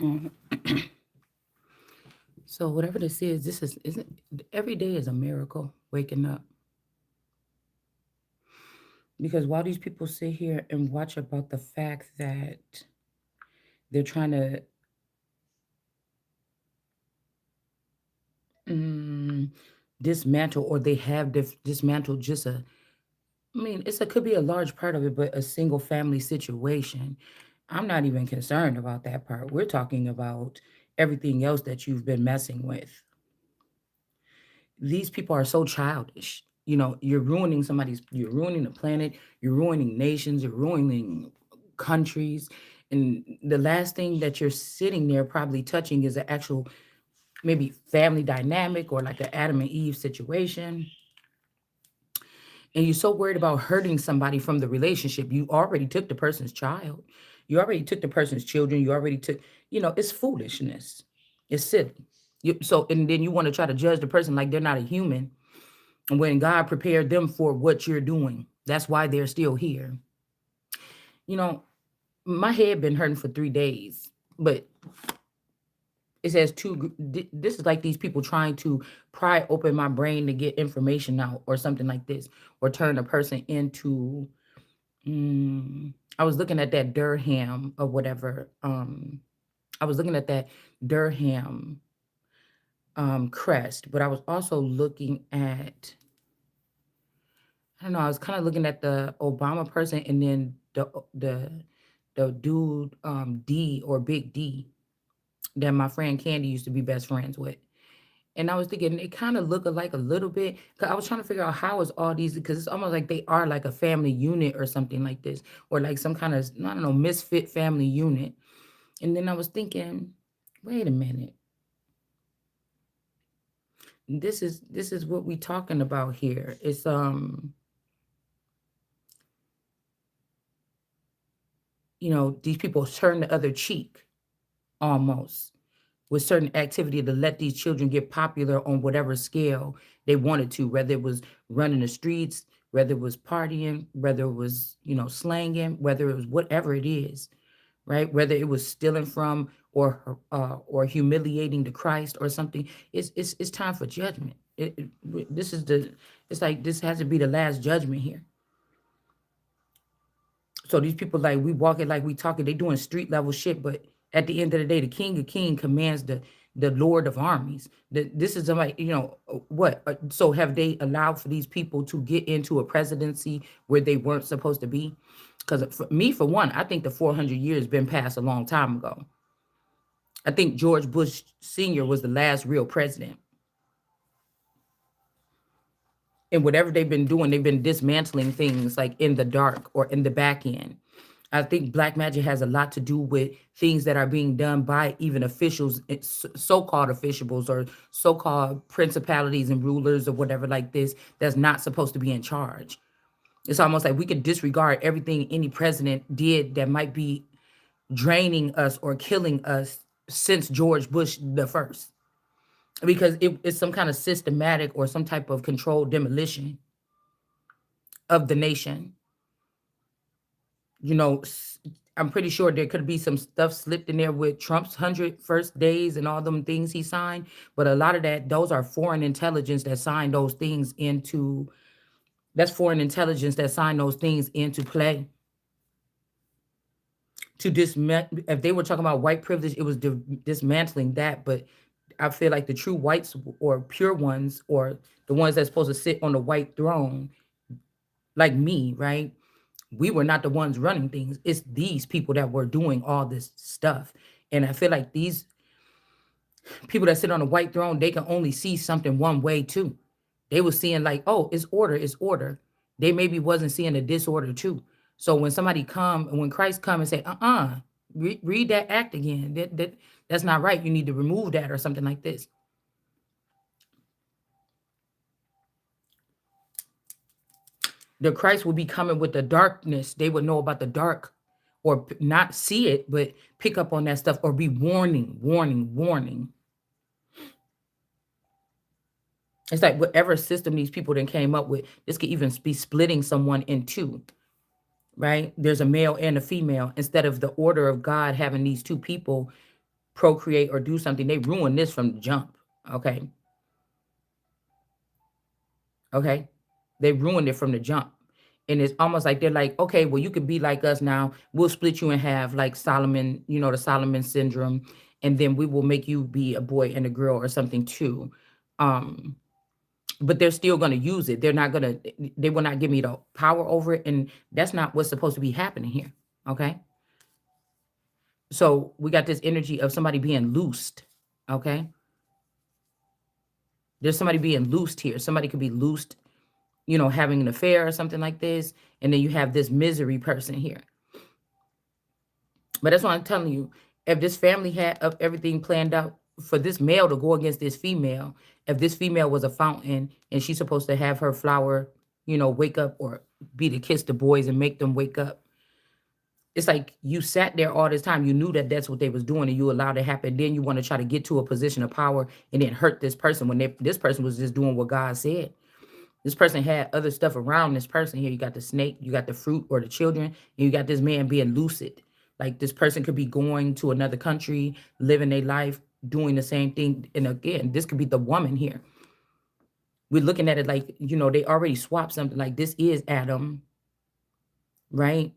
Mhm. So whatever this is isn't every day is a miracle waking up. Because while these people sit here and watch about the fact that they're trying to mm, dismantle or they have dismantled just I mean, could be a large part of it, but a single family situation. I'm not even concerned about that part. We're talking about everything else that you've been messing with. These people are so childish. You're ruining the planet, you're ruining nations, you're ruining countries. And the last thing that you're sitting there probably touching is an actual maybe family dynamic or like an Adam and Eve situation. And you're so worried about hurting somebody from the relationship. You already took the person's child. You already took the person's children. You already took, it's foolishness. It's silly. And then you want to try to judge the person like they're not a human when God prepared them for what you're doing. That's why they're still here. You know, my head been hurting for 3 days, but it says this is like these people trying to pry open my brain to get information out or something like this, or turn a person into I was looking at that Durham or whatever. I was looking at that Durham crest, but I was also looking at I don't know, I was kind of looking at the Obama person and then the dude D or Big D that my friend Candy used to be best friends with. And I was thinking it kind of look alike a little bit. Cause I was trying to figure out how is all these because it's almost like they are like a family unit or something like this, or like some kind of I don't know misfit family unit. And then I was thinking, wait a minute, this is what we talking about here. It's these people turn the other cheek almost with certain activity to let these children get popular on whatever scale they wanted to, whether it was running the streets, whether it was partying, whether it was, slanging, whether it was whatever it is, right? Whether it was stealing from or humiliating the Christ or something. It's time for judgment. This is it's like this has to be the last judgment here. So these people like we walking like we talking, they doing street level shit, but at the end of the day, the King of King commands the Lord of armies. This is like what? So have they allowed for these people to get into a presidency where they weren't supposed to be? Because for me, for one, I think the 400 years been passed a long time ago. I think George Bush Sr. was the last real president. And whatever they've been doing, they've been dismantling things like in the dark or in the back end. I think black magic has a lot to do with things that are being done by even officials, so-called officials or so-called principalities and rulers or whatever like this that's not supposed to be in charge. It's almost like we could disregard everything any president did that might be draining us or killing us since George Bush the first. Because it's some kind of systematic or some type of controlled demolition of the nation. You know, I'm pretty sure there could be some stuff slipped in there with Trump's 100 first days and all them things he signed. But a lot of that, those are foreign intelligence that signed those things into, that's foreign intelligence that signed those things into play to dismantle. If they were talking about white privilege, it was dismantling that. But I feel like the true whites or pure ones or the ones that's supposed to sit on the white throne, like me, right? We were not the ones running things. It's these people that were doing all this stuff. And I feel like these people that sit on the white throne, they can only see something one way too. They were seeing like, oh, it's order, it's order. They maybe wasn't seeing the disorder too. So when somebody come and when Christ come and say, read that act again. That's not right. You need to remove that or something like this. The Christ will be coming with the darkness. They would know about the dark or not see it, but pick up on that stuff or be warning, warning, warning. It's like whatever system these people then came up with, this could even be splitting someone in two, right? There's a male and a female instead of the order of God having these two people. procreate or do something, they ruin this from the jump. Okay. Okay. They ruined it from the jump. And it's almost like they're like, okay, well, you could be like us now. We'll split you in half, like Solomon, the Solomon syndrome. And then we will make you be a boy and a girl or something too. Um, but they're still going to use it. They will not give me the power over it. And that's not what's supposed to be happening here. Okay. So we got this energy of somebody being loosed. Okay. There's somebody being loosed here. Somebody could be loosed, having an affair or something like this. And then you have this misery person here. But that's what I'm telling you. If this family had of everything planned out for this male to go against this female, if this female was a fountain and she's supposed to have her flower, wake up or be to kiss the boys and make them wake up. It's like you sat there all this time. You knew that that's what they was doing and you allowed it to happen. Then you want to try to get to a position of power and then hurt this person when this person was just doing what God said. This person had other stuff around this person here. You got the snake, you got the fruit or the children, and you got this man being lucid. Like this person could be going to another country, living their life, doing the same thing. And again, this could be the woman here. We're looking at it like, they already swapped something. Like this is Adam, right?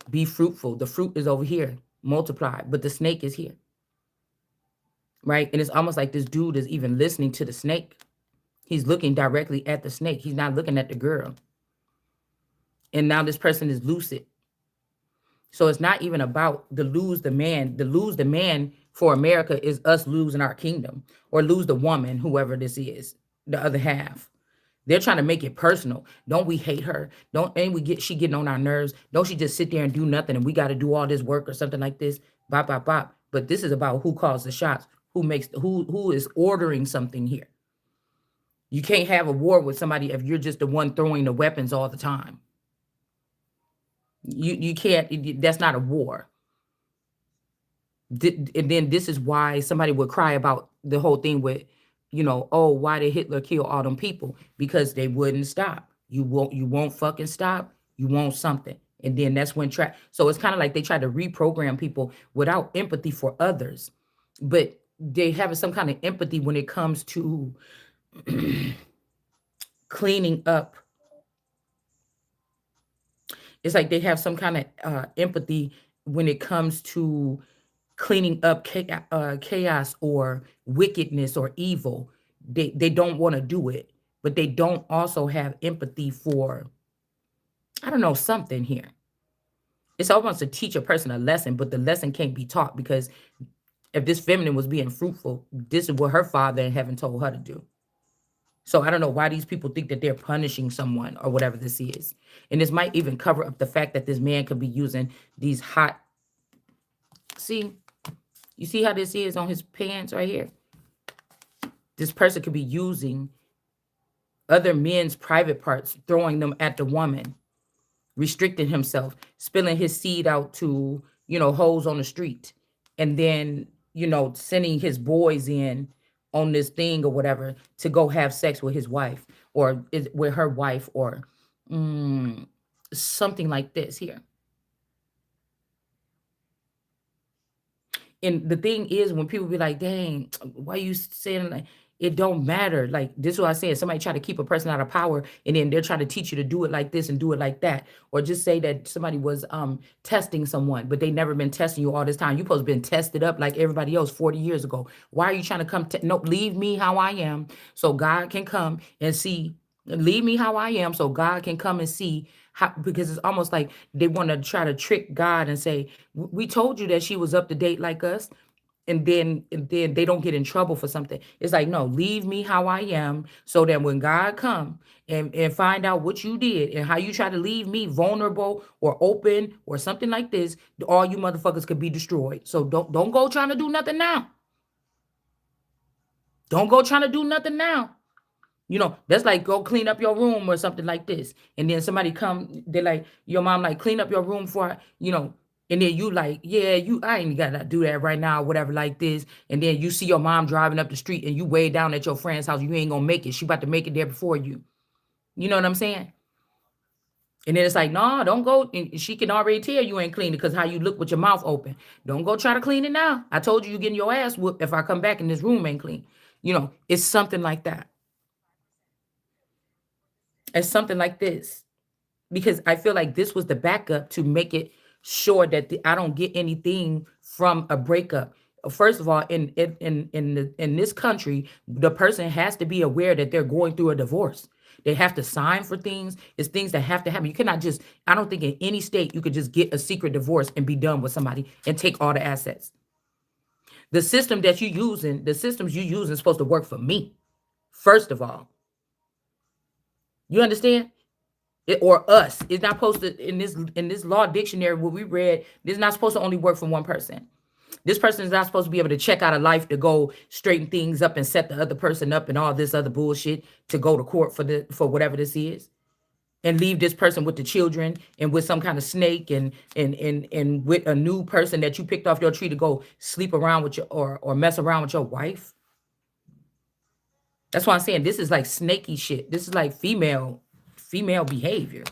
Be fruitful. The fruit is over here, multiply, but the snake is here, right? And it's almost like this dude is even listening to the snake. He's looking directly at the snake. He's not looking at the girl. And now this person is lucid. So it's not even about the lose the man. The lose the man for America is us losing our kingdom or lose the woman, whoever this is, the other half. They're trying to make it personal. Don't we hate her? She getting on our nerves? Don't she just sit there and do nothing and we got to do all this work or something like this? Bop, bop, bop. But this is about who calls the shots, who is ordering something here. You can't have a war with somebody if you're just the one throwing the weapons all the time. You can't, that's not a war. And then this is why somebody would cry about the whole thing with, oh, why did Hitler kill all them people? Because they wouldn't stop. You won't fucking stop. You want something. And then that's when so it's kind of like they try to reprogram people without empathy for others. But they have some kind of empathy when it comes to cleaning up. It's like they have some kind of empathy when it comes to cleaning up chaos or wickedness or evil. They don't want to do it, but they don't also have empathy for, I don't know, something here. It's almost to teach a person a lesson, but the lesson can't be taught because if this feminine was being fruitful, this is what her father in heaven told her to do. So I don't know why these people think that they're punishing someone or whatever this is. And this might even cover up the fact that this man could be using these hot. See, you see how this is on his pants right here? This person could be using other men's private parts, throwing them at the woman, restricting himself, spilling his seed out to, hoes on the street. And then, sending his boys in on this thing or whatever to go have sex with his wife or with her wife or something like this here. And the thing is, when people be like, dang, why you saying like, it don't matter. Like, this is what I said. Somebody try to keep a person out of power, and then they're trying to teach you to do it like this and do it like that. Or just say that somebody was testing someone, but they never been testing you all this time. You supposed to been tested up like everybody else 40 years ago. Why are you trying to come? No, leave me how I am so God can come and see. Leave me how I am so God can come and see how, because it's almost like they want to try to trick God and say, we told you that she was up to date like us. And then they don't get in trouble for something. It's like, no, leave me how I am so that when God come and find out what you did and how you try to leave me vulnerable or open or something like this, all you motherfuckers could be destroyed. So don't go trying to do nothing now. Don't go trying to do nothing now. That's like go clean up your room or something like this. And then somebody come, they're like, your mom like, clean up your room for, and then you like, yeah, I ain't gotta do that right now, whatever like this. And then you see your mom driving up the street and you way down at your friend's house, you ain't gonna make it. She about to make it there before you. You know what I'm saying? And then it's like, no, don't go. And she can already tell you ain't clean it because how you look with your mouth open. Don't go try to clean it now. I told you getting your ass whooped if I come back and this room ain't clean. It's something like that. It's something like this. Because I feel like this was the backup to make it sure that I don't get anything from a breakup. First of all, in this country, the person has to be aware that they're going through a divorce. They have to sign for things. It's things that have to happen. You cannot just. I don't think in any state you could just get a secret divorce and be done with somebody and take all the assets. The system that you using, the systems you using, is supposed to work for me. First of all, you understand? Or us. It's not supposed to in this law dictionary what we read. This is not supposed to only work for one person. This person is not supposed to be able to check out a life to go straighten things up and set the other person up and all this other bullshit to go to court for whatever this is, and leave this person with the children and with some kind of snake and with a new person that you picked off your tree to go sleep around with your or mess around with your wife. That's why I'm saying this is like snaky shit. This is like female behavior.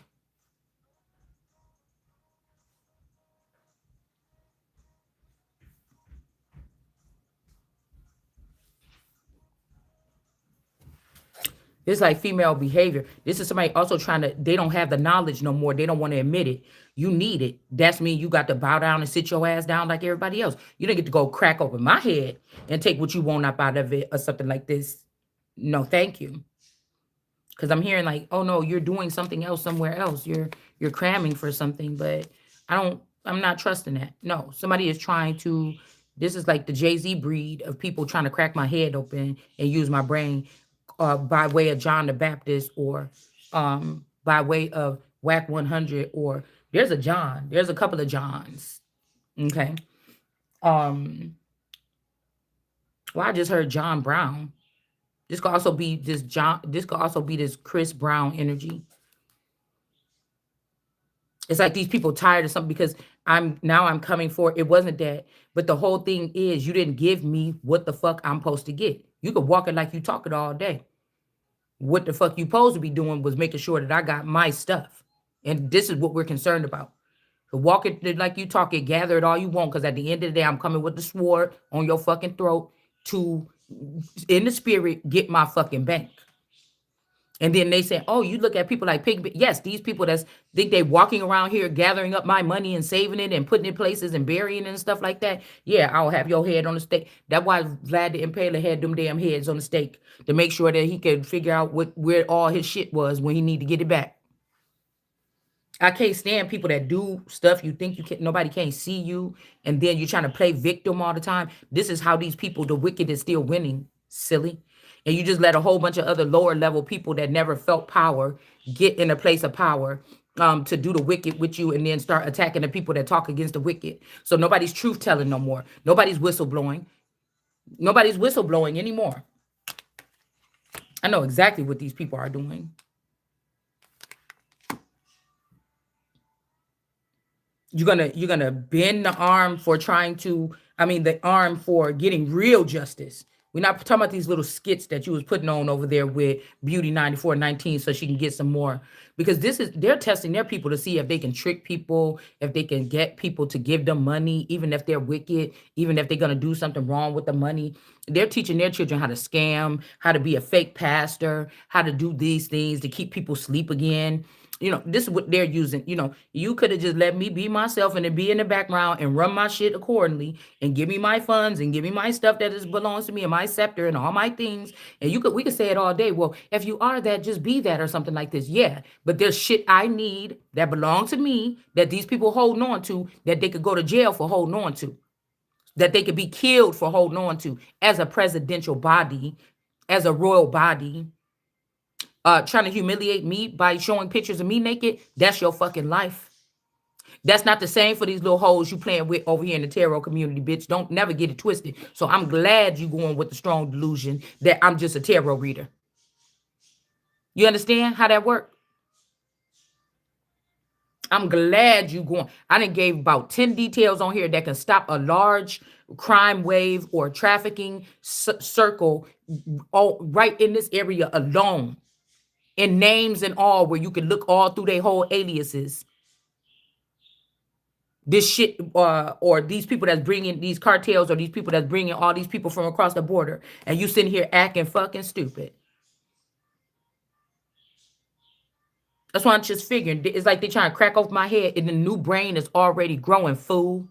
It's like female behavior. This is somebody also trying to, they don't have the knowledge no more. They don't want to admit it. You need it. That's mean you got to bow down and sit your ass down like everybody else. You didn't get to go crack open my head and take what you want up out of it or something like this. No, thank you. Because I'm hearing like, oh no, you're doing something else somewhere else. You're cramming for something, but I'm not trusting that. No, somebody is trying to. This is like the Jay-Z breed of people trying to crack my head open and use my brain, by way of John the Baptist, or by way of Whack 100, or there's a John. There's a couple of Johns. Okay. Um. Well, I just heard John Brown. This could also be this John. This could also be this Chris Brown energy. It's like these people tired of something because I'm coming for it. It wasn't that. But the whole thing is you didn't give me what the fuck I'm supposed to get. You could walk it like you talk it all day. What the fuck you supposed to be doing was making sure that I got my stuff. And this is what we're concerned about. So walk it like you talk it, gather it all you want, because at the end of the day, I'm coming with the sword on your fucking throat to, in the spirit, get my fucking bank. And then they say, oh, you look at people like Pig. Yes, these people that think they walking around here gathering up my money and saving it and putting it in places and burying it and stuff like that. Yeah, I'll have your head on the stake. That's why Vlad the Impaler had them damn heads on the stake to make sure that he could figure out where all his shit was when he need to get it back. I can't stand people that do stuff you think you can nobody can't see you, and then you're trying to play victim all the time. This is how these people, the wicked, is still winning, silly. And you just let a whole bunch of other lower level people that never felt power get in a place of power, to do the wicked with you, and then start attacking the people that talk against the wicked. So nobody's truth telling no more. Nobody's whistleblowing. Nobody's whistleblowing anymore. I know exactly what these people are doing. You're gonna bend the arm for trying to, I mean, the arm for getting real justice. We're not talking about these little skits that you was putting on over there with Beauty 9419 so she can get some more. Because this is, they're testing their people to see if they can trick people, if they can get people to give them money, even if they're wicked, even if they're gonna do something wrong with the money. They're teaching their children how to scam, how to be a fake pastor, how to do these things to keep people sleep again. This is what they're using. You could have just let me be myself and then be in the background and run my shit accordingly and give me my funds and give me my stuff that is belongs to me and my scepter and all my things. And we could say it all day. Well, if you are that, just be that or something like this. Yeah. But there's shit I need that belongs to me that these people holding on to, that they could go to jail for holding on to, that they could be killed for holding on to as a presidential body, as a royal body. Trying to humiliate me by showing pictures of me naked, that's your fucking life. That's not the same for these little hoes you playing with over here in the tarot community, bitch. Don't never get it twisted. So I'm glad you going with the strong delusion that I'm just a tarot reader. You understand how that works? I'm glad you going. I done gave about 10 details on here that can stop a large crime wave or trafficking circle, all right in this area alone. and names and all, where you can look all through their whole aliases. This shit, or these people that's bringing these cartels, or these people that's bringing all these people from across the border, and you sitting here acting fucking stupid. That's why I'm just figuring. It's like they trying to crack off my head, and the new brain is already growing, fool.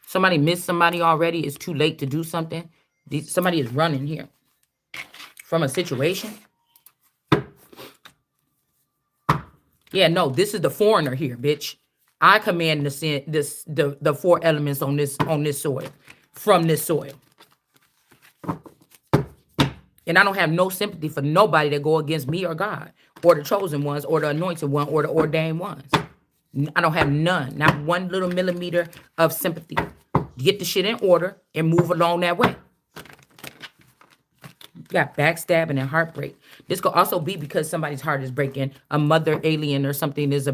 Somebody missed somebody already. It's too late to do something. Somebody is running here from a situation. Yeah, no, this is the foreigner here, bitch. I command the four elements on this soil, from this soil. And I don't have no sympathy for nobody that go against me or God, or the chosen ones, or the anointed one, or the ordained ones. I don't have none, not one little millimeter of sympathy. Get the shit in order and move along that way. You got backstabbing and heartbreak. This could also be because somebody's heart is breaking. A mother alien or something is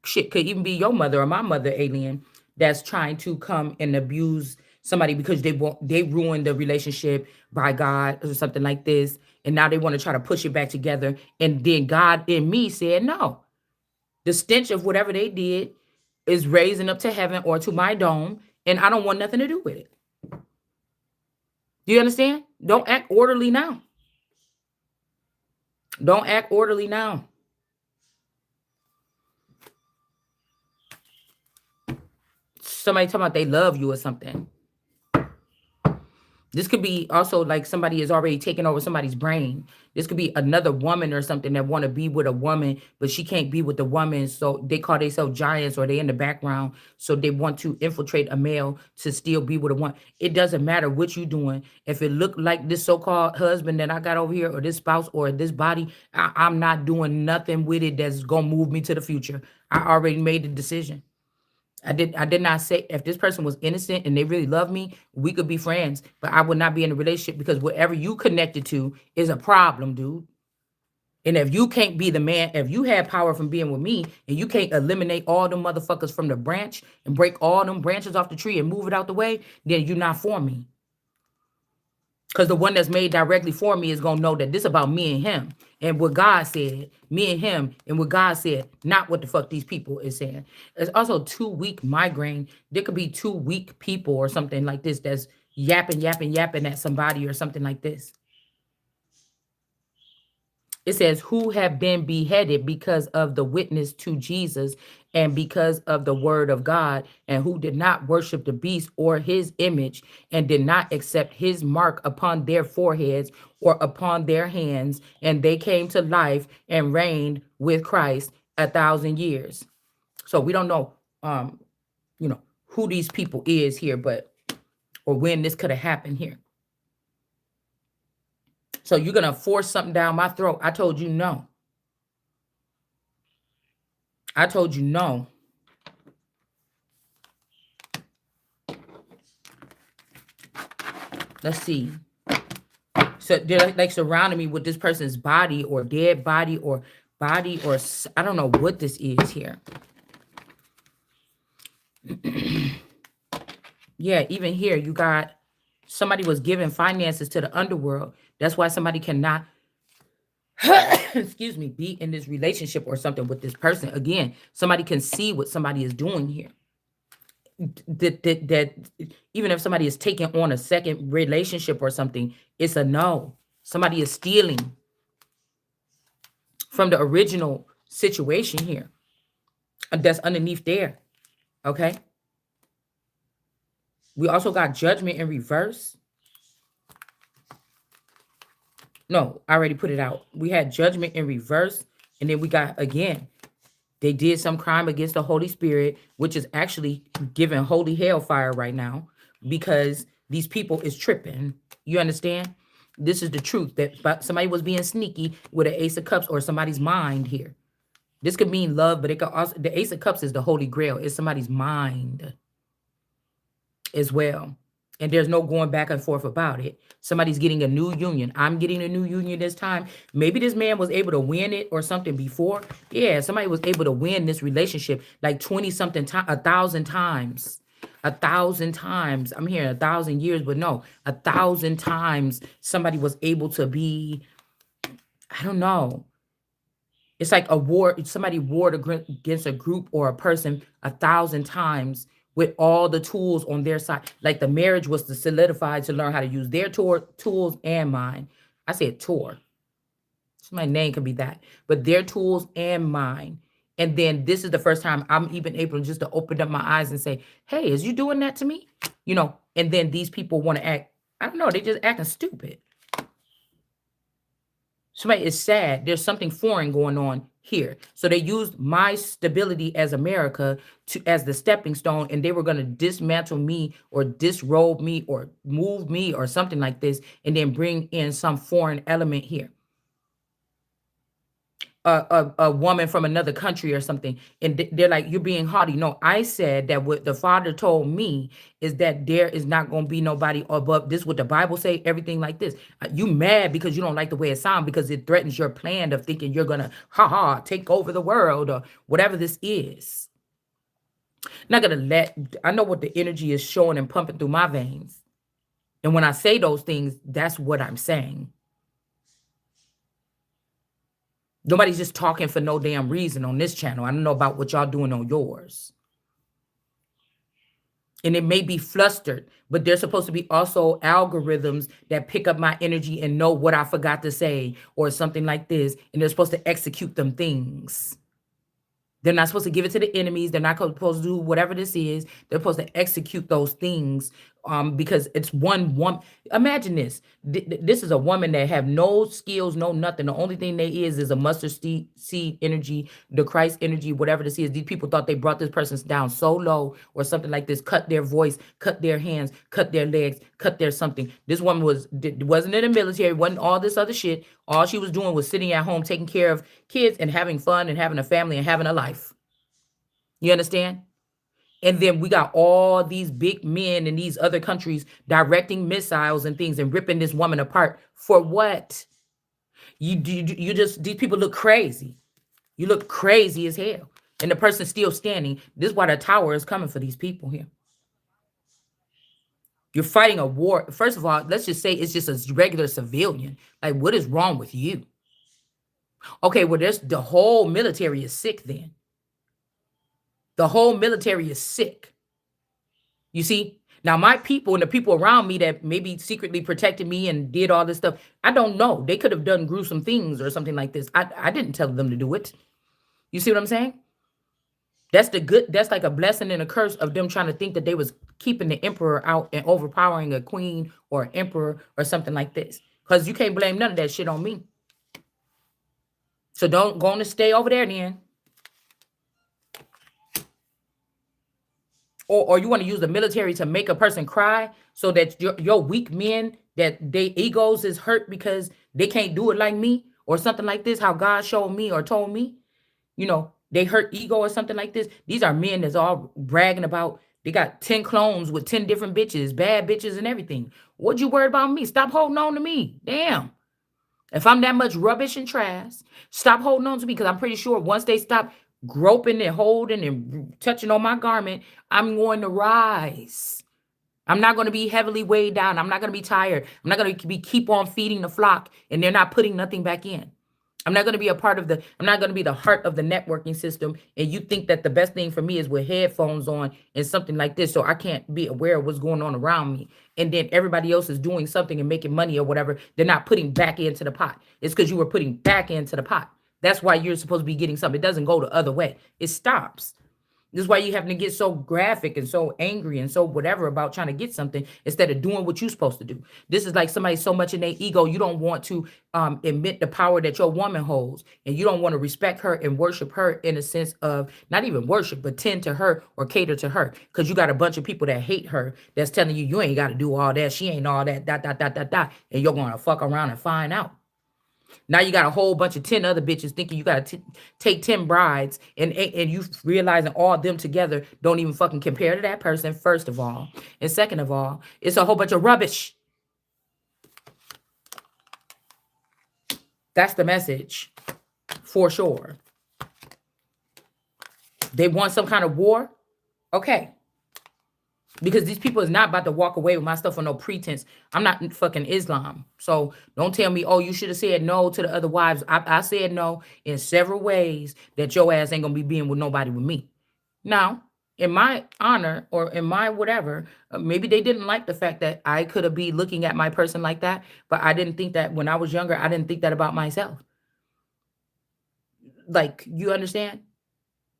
shit, could even be your mother or my mother alien that's trying to come and abuse somebody because they ruined the relationship by God or something like this, and now they want to try to push it back together. And then God in me said no. The stench of whatever they did is raising up to heaven or to my dome, and I don't want nothing to do with it. Do you understand? Don't act orderly now. Don't act orderly now. Somebody talking about they love you or something. This could be also like somebody is already taking over somebody's brain. This could be another woman or something that want to be with a woman, but she can't be with the woman. So they call themselves giants, or they in the background. So they want to infiltrate a male to still be with a woman. It doesn't matter what you're doing. If it looked like this so-called husband that I got over here, or this spouse, or this body, I'm not doing nothing with it that's going to move me to the future. I already made the decision. I did not say, if this person was innocent and they really love me, we could be friends, but I would not be in a relationship, because whatever you connected to is a problem, dude. And if you can't be the man, if you have power from being with me and you can't eliminate all them motherfuckers from the branch and break all them branches off the tree and move it out the way, then you're not for me. Because the one that's made directly for me is going to know that this is about me and him. And what God said, me and him, and what God said, not what the fuck these people is saying. There's also 2 weak migraine. There could be 2 weak people or something like this that's yapping at somebody or something like this. It says, who have been beheaded because of the witness to Jesus and because of the word of God, and who did not worship the beast or his image, and did not accept his mark upon their foreheads or upon their hands. And they came to life and reigned with Christ 1,000 years. So we don't know, who these people is here, but, or when this could have happened here. So you're going to force something down my throat. I told you no. I told you no. Let's see. So they're like surrounding me with this person's body, or dead body, or body, or I don't know what this is here. Yeah, even here you got somebody was giving finances to the underworld. That's why somebody cannot excuse me, be in this relationship or something with this person. Again, somebody can see what somebody is doing here. That even if somebody is taking on a second relationship or something, it's a no. Somebody is stealing from the original situation here that's underneath there. Okay. We also got judgment in reverse. No, I already put it out. We had judgment in reverse. And then we got, again, they did some crime against the Holy Spirit, which is actually giving holy hellfire right now, because these people is tripping. You understand? This is the truth, that somebody was being sneaky with an Ace of Cups, or somebody's mind here. This could mean love, but it could also, the Ace of Cups is the Holy Grail. It's somebody's mind as well. And there's no going back and forth about it. Somebody's getting a new union. I'm getting a new union this time. Maybe this man was able to win it or something before. Yeah, somebody was able to win this relationship like 20 something 1,000 times. 1,000 times. I'm hearing 1,000 years, but no, 1,000 times somebody was able to be, I don't know. It's like a war. Somebody warred against a group or a person 1,000 times with all the tools on their side. Like the marriage was to solidify to learn how to use their tools and mine. I said tour. So my name could be that, but their tools and mine. And then this is the first time I'm even able just to open up my eyes and say, "Hey, is you doing that to me?" And then these people want to act. I don't know. They just acting stupid. Somebody is sad. There's something foreign going on here. So they used my stability as America as the stepping stone, and they were going to dismantle me or disrobe me or move me or something like this, and then bring in some foreign element here. A woman from another country or something, and they're like, "You're being haughty." No, I said that what the Father told me is that there is not going to be nobody above this. What the Bible say, everything like this. You mad because you don't like the way it sounds because it threatens your plan of thinking you're gonna take over the world or whatever this is. Not gonna let. I know what the energy is showing and pumping through my veins, and when I say those things, that's what I'm saying. Nobody's just talking for no damn reason on this channel. I don't know about what y'all doing on yours. And it may be flustered, but there's supposed to be also algorithms that pick up my energy and know what I forgot to say or something like this. And they're supposed to execute them things. They're not supposed to give it to the enemies. They're not supposed to do whatever this is. They're supposed to execute those things because it's one. Imagine this. This is a woman that have no skills, no nothing. The only thing they is a mustard seed energy, the Christ energy, whatever this is. These people thought they brought this person down so low or something like this, cut their voice, cut their hands, cut their legs, cut their something. This woman wasn't in the military, wasn't all this other shit. All she was doing was sitting at home, taking care of kids and having fun and having a family and having a life. You understand? And then we got all these big men in these other countries directing missiles and things and ripping this woman apart. For what? You just, these people look crazy. You look crazy as hell. And the person's still standing. This is why the tower is coming for these people here. You're fighting a war. First of all, let's just say it's just a regular civilian. Like, what is wrong with you? Okay, well, the whole military is sick then. The whole military is sick. You see? Now, my people and the people around me that maybe secretly protected me and did all this stuff, I don't know. They could have done gruesome things or something like this. I didn't tell them to do it. You see what I'm saying? That's like a blessing and a curse of them trying to think that they was keeping the emperor out and overpowering a queen or an emperor or something like this. Because you can't blame none of that shit on me. So don't go on to stay over there then. Or you want to use the military to make a person cry so that your weak men, that their egos is hurt because they can't do it like me or something like this, how God showed me or told me, they hurt ego or something like this. These are men that's all bragging about they got 10 clones with 10 different bitches, bad bitches and everything. What you worried about me? Stop holding on to me. Damn. If I'm that much rubbish and trash, stop holding on to me because I'm pretty sure once they stop groping and holding and touching on my garment, I'm going to rise. I'm not going to be heavily weighed down. I'm not going to be tired. I'm not going to keep on feeding the flock and they're not putting nothing back in. I'm not going to be I'm not going to be the heart of the networking system. And you think that the best thing for me is with headphones on and something like this. So I can't be aware of what's going on around me. And then everybody else is doing something and making money or whatever. They're not putting back into the pot. It's because you were putting back into the pot. That's why you're supposed to be getting something. It doesn't go the other way. It stops. This is why you having to get so graphic and so angry and so whatever about trying to get something instead of doing what you're supposed to do. This is like somebody so much in their ego, you don't want to admit the power that your woman holds. And you don't want to respect her and worship her in a sense of not even worship, but tend to her or cater to her. Because you got a bunch of people that hate her that's telling you, you ain't got to do all that. She ain't all that, and you're going to fuck around and find out. Now you got a whole bunch of 10 other bitches thinking you got to take 10 brides and you realizing all of them together don't even fucking compare to that person, first of all. And second of all, it's a whole bunch of rubbish. That's the message for sure. They want some kind of war. Okay. because these people is not about to walk away with my stuff for no pretense. I'm not in fucking Islam. So don't tell me, oh, you should have said no to the other wives. I said no in several ways that your ass ain't gonna be being with nobody with me. Now, in my honor or in my whatever, maybe they didn't like the fact that I could have be looking at my person like that, but I didn't think that when I was younger, I didn't think that about myself. Like, you understand?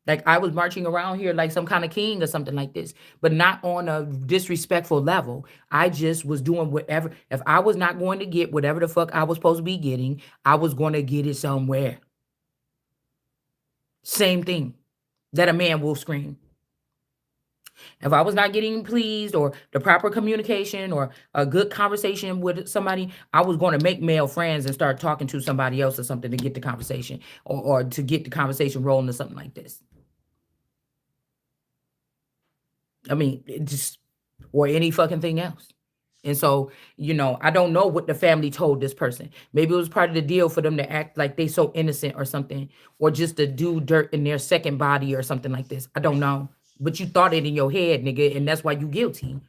Like I was marching around here like some kind of king or something like this, but not on a disrespectful level. I just was doing whatever. If I was not going to get whatever the fuck I was supposed to be getting, I was going to get it somewhere. Same thing that a man will scream. If I was not getting pleased or the proper communication or a good conversation with somebody, I was going to make male friends and start talking to somebody else or something to get the conversation or to get the conversation rolling or something like this. I mean, it just or any fucking thing else. And so, I don't know what the family told this person. Maybe it was part of the deal for them to act like they so innocent or something, or just to do dirt in their second body or something like this. I don't know. But you thought it in your head, nigga, and that's why you guilty.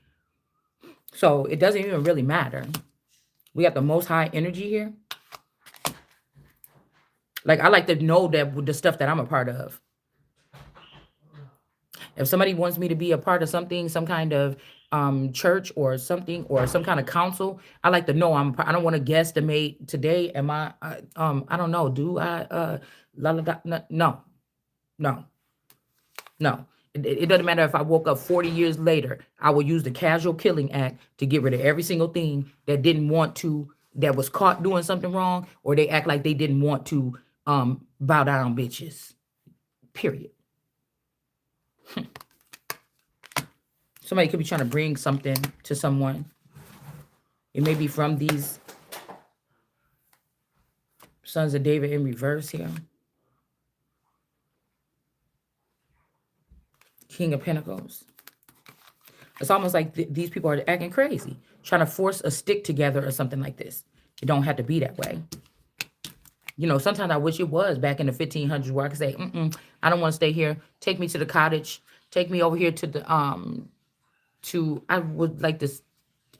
So it doesn't even really matter. We got the most high energy here. Like I like to know that with the stuff that I'm a part of. If somebody wants me to be a part of something, some kind of church or something or some kind of council, I like to know I don't want to guesstimate today. Am I don't know. Do I la la da, no, no, no. It doesn't matter if I woke up 40 years later, I will use the Casual Killing Act to get rid of every single thing that didn't want to, that was caught doing something wrong, or they act like they didn't want to bow down bitches. Period. Somebody could be trying to bring something to someone. It may be from these Sons of David in reverse here. King of Pentacles. It's almost like these people are acting crazy, trying to force a stick together or something like this. It don't have to be that way. Sometimes I wish it was back in the 1500s where I could say, I don't want to stay here. Take me to the cottage. Take me over here to the I would like to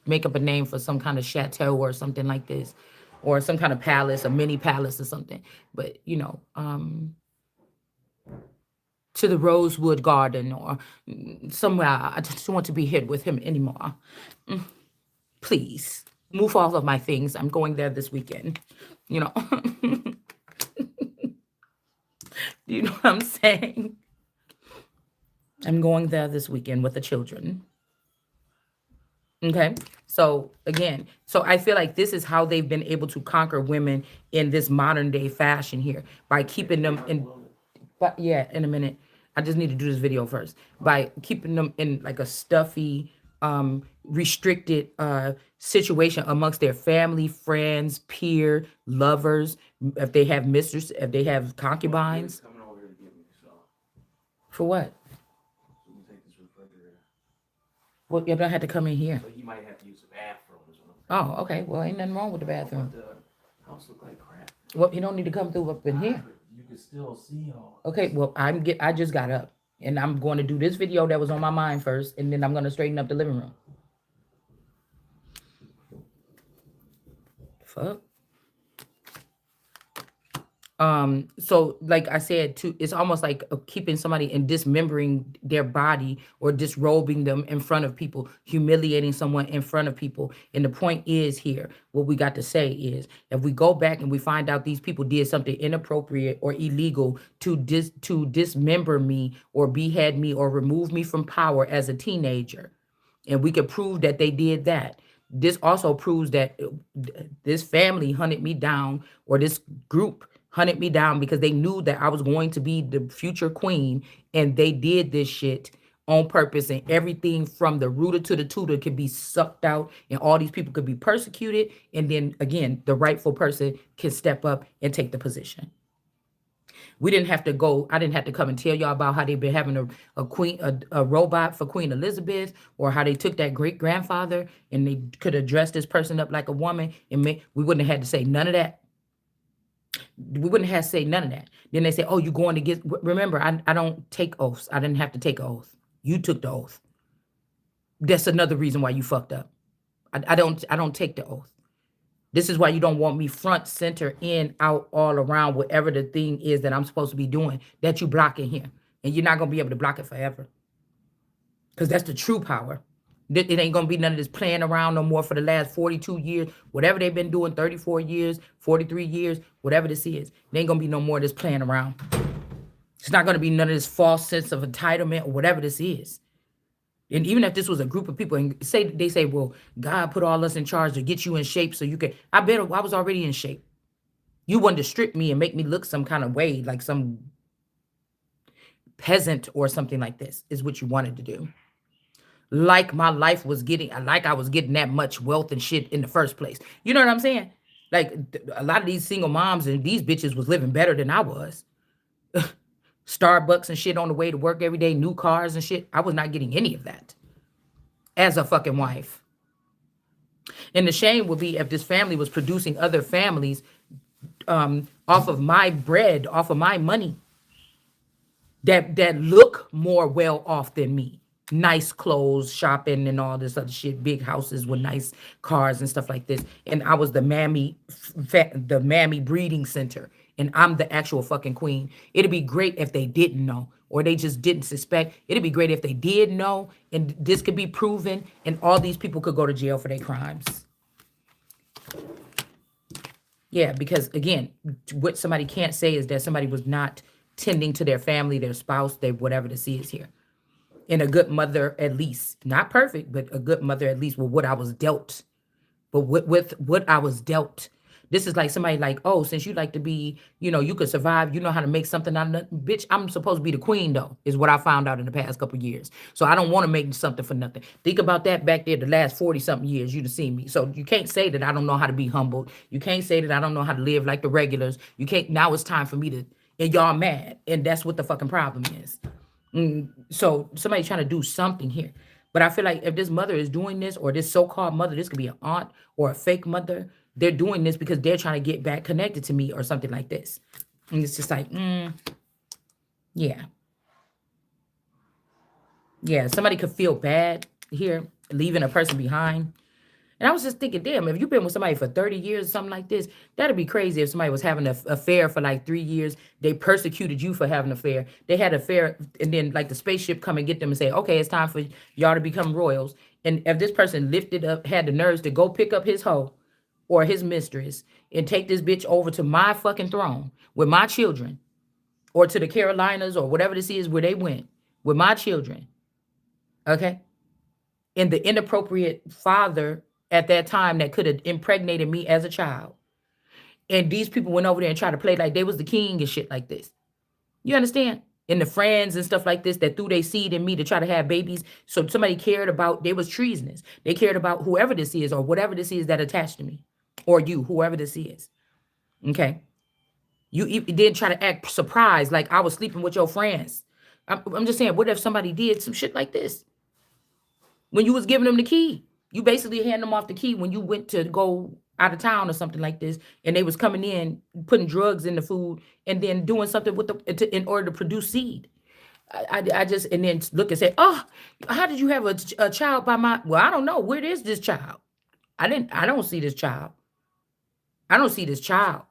make up a name for some kind of chateau or something like this, or some kind of palace, a mini palace or something. But to the Rosewood Garden or somewhere. I just don't want to be here with him anymore. Please move all of my things. I'm going there this weekend. You know, you know what I'm saying? I'm going there this weekend with the children. Okay. So again, I feel like this is how they've been able to conquer women in this modern day fashion here by keeping them in. But yeah, in a minute. I just need to do this video first. By keeping them in like a stuffy, restricted situation amongst their family, friends, peer, lovers, if they have mistresses, if they have concubines. For what? Well, you don't have to come in here. So he might have to use the bathroom or something. Oh, okay. Well, ain't nothing wrong with the bathroom. The house look like crap. Well, you don't need to come through up in here. You can still see all. Okay, well, I just got up and I'm going to do this video that was on my mind first, and then I'm going to straighten up the living room. Fuck. So like I said, it's almost like keeping somebody and dismembering their body or disrobing them in front of people, humiliating someone in front of people. And the point is here, what we got to say is, if we go back and we find out these people did something inappropriate or illegal to dismember me or behead me or remove me from power as a teenager, and we could prove that they did that, this also proves that this family hunted me down, or this group hunted me down, because they knew that I was going to be the future queen, and they did this shit on purpose, and everything from the rooter to the tutor could be sucked out, and all these people could be persecuted, and then again the rightful person can step up and take the position. I didn't have to come and tell y'all about how they've been having a robot for Queen Elizabeth, or how they took that great grandfather and they could have dressed this person up like a woman, and we wouldn't have had to say none of that. We wouldn't have to say none of that. Then they say, oh, you're going to remember, I don't take oaths. I didn't have to take an oath. You took the oath. That's another reason why you fucked up. I don't take the oath. This is why you don't want me front, center, in, out, all around, whatever the thing is that I'm supposed to be doing that you blocking here. And you're not gonna be able to block it forever. Because that's the true power. It ain't gonna be none of this playing around no more for the last 42 years, whatever they've been doing, 34 years, 43 years, whatever this is. There ain't gonna be no more of this playing around. It's not gonna be none of this false sense of entitlement or whatever this is. And even if this was a group of people and say they say, well, God put all us in charge to get you in shape so you could, I bet I was already in shape. You wanted to strip me and make me look some kind of way, like some peasant or something like this, is what you wanted to do. Like my life was getting, like I was getting that much wealth and shit in the first place. You know what I'm saying? Like a lot of these single moms and these bitches was living better than I was. Starbucks and shit on the way to work every day, new cars and shit. I was not getting any of that as a fucking wife. And the shame would be if this family was producing other families off of my bread, off of my money, that look more well off than me. Nice clothes, shopping, and all this other shit. Big houses with nice cars and stuff like this. And I was the mammy breeding center, and I'm the actual fucking queen. It'd be great if they didn't know, or they just didn't suspect. It'd be great if they did know, and this could be proven, and all these people could go to jail for their crimes. Yeah, because again, what somebody can't say is that somebody was not tending to their family, their spouse, their whatever the C is here. And a good mother, at least. Not perfect, but a good mother, at least, with what I was dealt. But with what I was dealt. This is like somebody like, oh, since you like to be, you could survive, you know how to make something out of nothing. Bitch, I'm supposed to be the queen, though, is what I found out in the past couple of years. So I don't want to make something for nothing. Think about that back there, the last 40-something years, you'd have seen me. So you can't say that I don't know how to be humbled. You can't say that I don't know how to live like the regulars. You can't, now it's time for me to, and y'all mad. And that's what the fucking problem is. So somebody trying to do something here. But I feel like if this mother is doing this, or this so-called mother, this could be an aunt or a fake mother, they're doing this because they're trying to get back connected to me or something like this. And it's just like, yeah. Yeah, somebody could feel bad here, leaving a person behind. And I was just thinking, damn, if you've been with somebody for 30 years or something like this, that'd be crazy if somebody was having an affair for like 3 years. They persecuted you for having an affair. They had an affair, and then like the spaceship come and get them and say, okay, it's time for y'all to become royals. And if this person lifted up, had the nerves to go pick up his hoe or his mistress and take this bitch over to my fucking throne with my children, or to the Carolinas or whatever this is where they went with my children, okay? And the inappropriate father at that time that could have impregnated me as a child. And these people went over there and tried to play like they was the king and shit like this. You understand? And the friends and stuff like this that threw their seed in me to try to have babies. So somebody cared about, they was treasonous. They cared about whoever this is or whatever this is that attached to me. Or you, whoever this is. Okay? You did try to act surprised like I was sleeping with your friends. I'm just saying, what if somebody did some shit like this? When you was giving them the key, you basically hand them off the key when you went to go out of town or something like this, and they was coming in, putting drugs in the food, and then doing something with in order to produce seed. I just, and then look and say, oh, how did you have a child by my? Well, I don't know. Where is this child? I don't see this child. I don't see this child.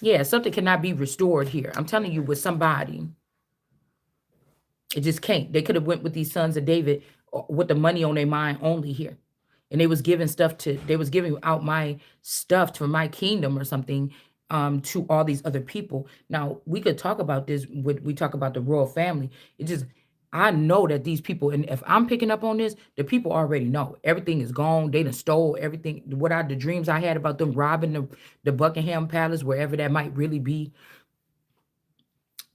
Yeah, something cannot be restored here. I'm telling you, with somebody. It just can't. They could have went with these sons of David with the money on their mind only here. And they was giving they was giving out my stuff for my kingdom or something to all these other people. Now, we could talk about this when we talk about the royal family. It just, I know that these people, and if I'm picking up on this, the people already know. Everything is gone. They done stole everything. What are the dreams I had about them robbing the Buckingham Palace, wherever that might really be.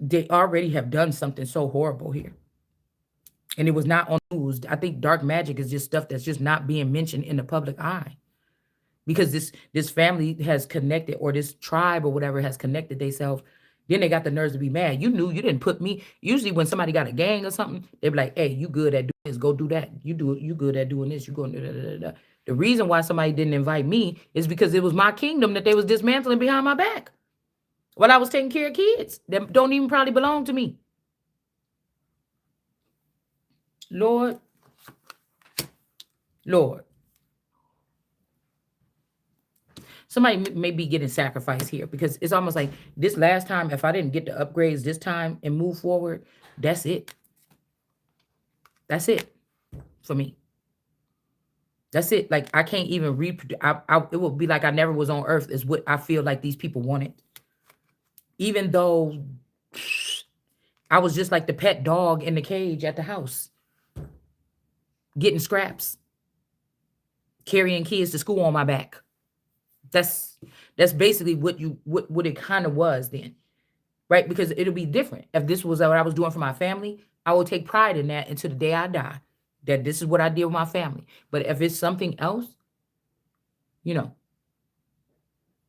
They already have done something so horrible here. And it was not on news. I think dark magic is just stuff that's just not being mentioned in the public eye. Because this family has connected, or this tribe or whatever has connected themselves. Then they got the nerves to be mad. You knew you didn't put me. Usually when somebody got a gang or something, they be like, hey, you good at doing this, go do that. You good at doing this, you go da, da, da, da. The reason why somebody didn't invite me is because it was my kingdom that they was dismantling behind my back. While I was taking care of kids that don't even probably belong to me. Lord, Lord. Somebody may be getting sacrificed here because it's almost like this last time, if I didn't get the upgrades this time and move forward, that's it. That's it for me. That's it. Like I can't even reproduce. It would be like I never was on earth is what I feel like these people wanted. Even though I was just like the pet dog in the cage at the house, getting scraps, carrying kids to school on my back. That's that's basically what it kind of was then, right? Because it'll be different if this was what I was doing for my family. I will take pride in that until the day I die. That this is what I did with my family. But if it's something else, you know,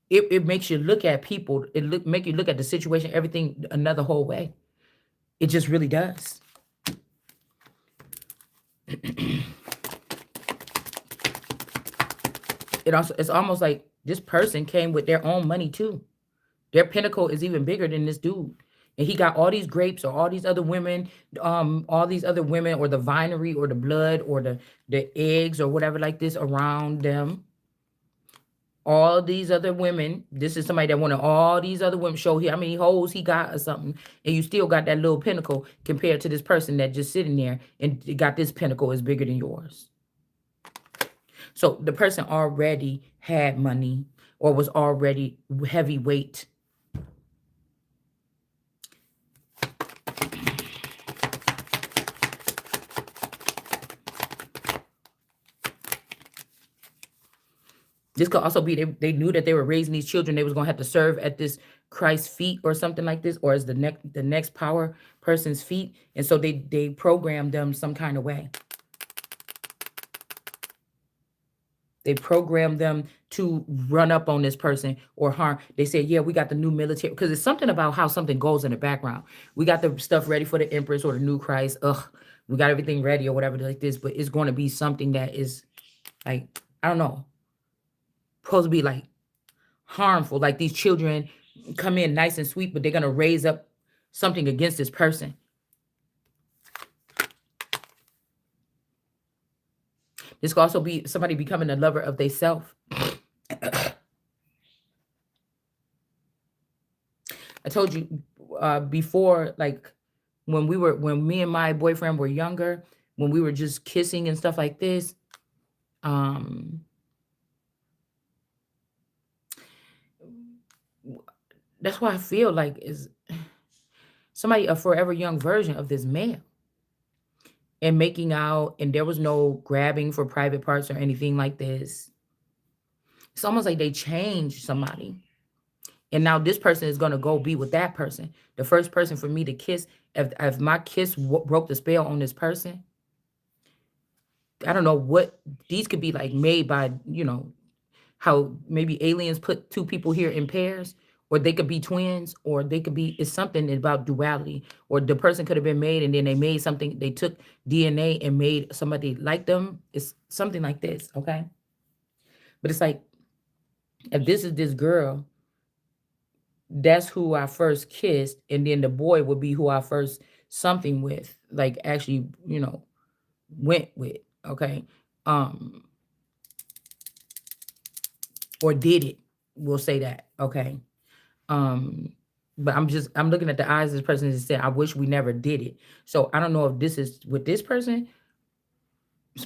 it makes you look at people. Make you look at the situation, everything another whole way. It just really does. It's almost like this person came with their own money too. Their pinnacle is even bigger than this dude. And he got all these grapes or all these other women or the vinery or the blood or the eggs or whatever like this around them. All these other women, this is somebody that wanted all these other women show here how many holes he got or something. And you still got that little pinnacle compared to this person that just sitting there and got this pinnacle is bigger than yours. So the person already had money or was already heavyweight. This could also be they knew that they were raising these children. They was gonna have to serve at this Christ's feet or something like this, or as the next power person's feet, and so they programmed them some kind of way. They programmed them to run up on this person or harm. They said, yeah, we got the new military, because it's something about how something goes in the background. We got the stuff ready for the Empress or the new Christ. We got everything ready or whatever like this, but it's going to be something that is like, I don't know, supposed to be like harmful. Like these children come in nice and sweet, but they're going to raise up something against this person. This could also be somebody becoming a lover of themselves. I told you before, like when me and my boyfriend were younger, when we were just kissing and stuff like this, that's why I feel like is somebody a forever young version of this male. And making out, and there was no grabbing for private parts or anything like this. It's almost like they changed somebody. And now this person is going to go be with that person. The first person for me to kiss, if my kiss broke the spell on this person, I don't know what, these could be like made by, how maybe aliens put two people here in pairs, or they could be twins, or they could be, it's something about duality, or the person could have been made and then they made something, they took DNA and made somebody like them. It's something like this, okay? But it's like, if this is this girl, that's who I first kissed, and then the boy would be who I first something with, like actually, went with, okay? Or did it, we'll say that, okay? But I'm looking at the eyes of this person and said, I wish we never did it. So I don't know if this is with this person.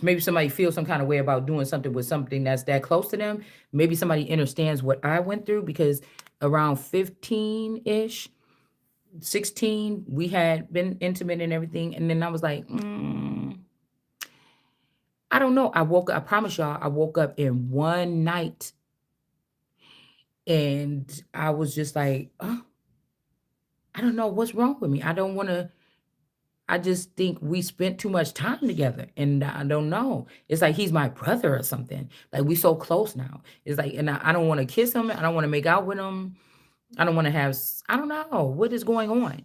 Maybe somebody feels some kind of way about doing something with something that's that close to them. Maybe somebody understands what I went through, because around 15-ish, 16, we had been intimate and everything. And then I was like, I don't know. I promise y'all, I woke up in one night and I was just like, oh, I don't know what's wrong with me. I just think we spent too much time together, and I don't know. It's like he's my brother or something. Like we so close now. It's like, and I don't want to kiss him. I don't want to make out with him. I don't want to I don't know what is going on.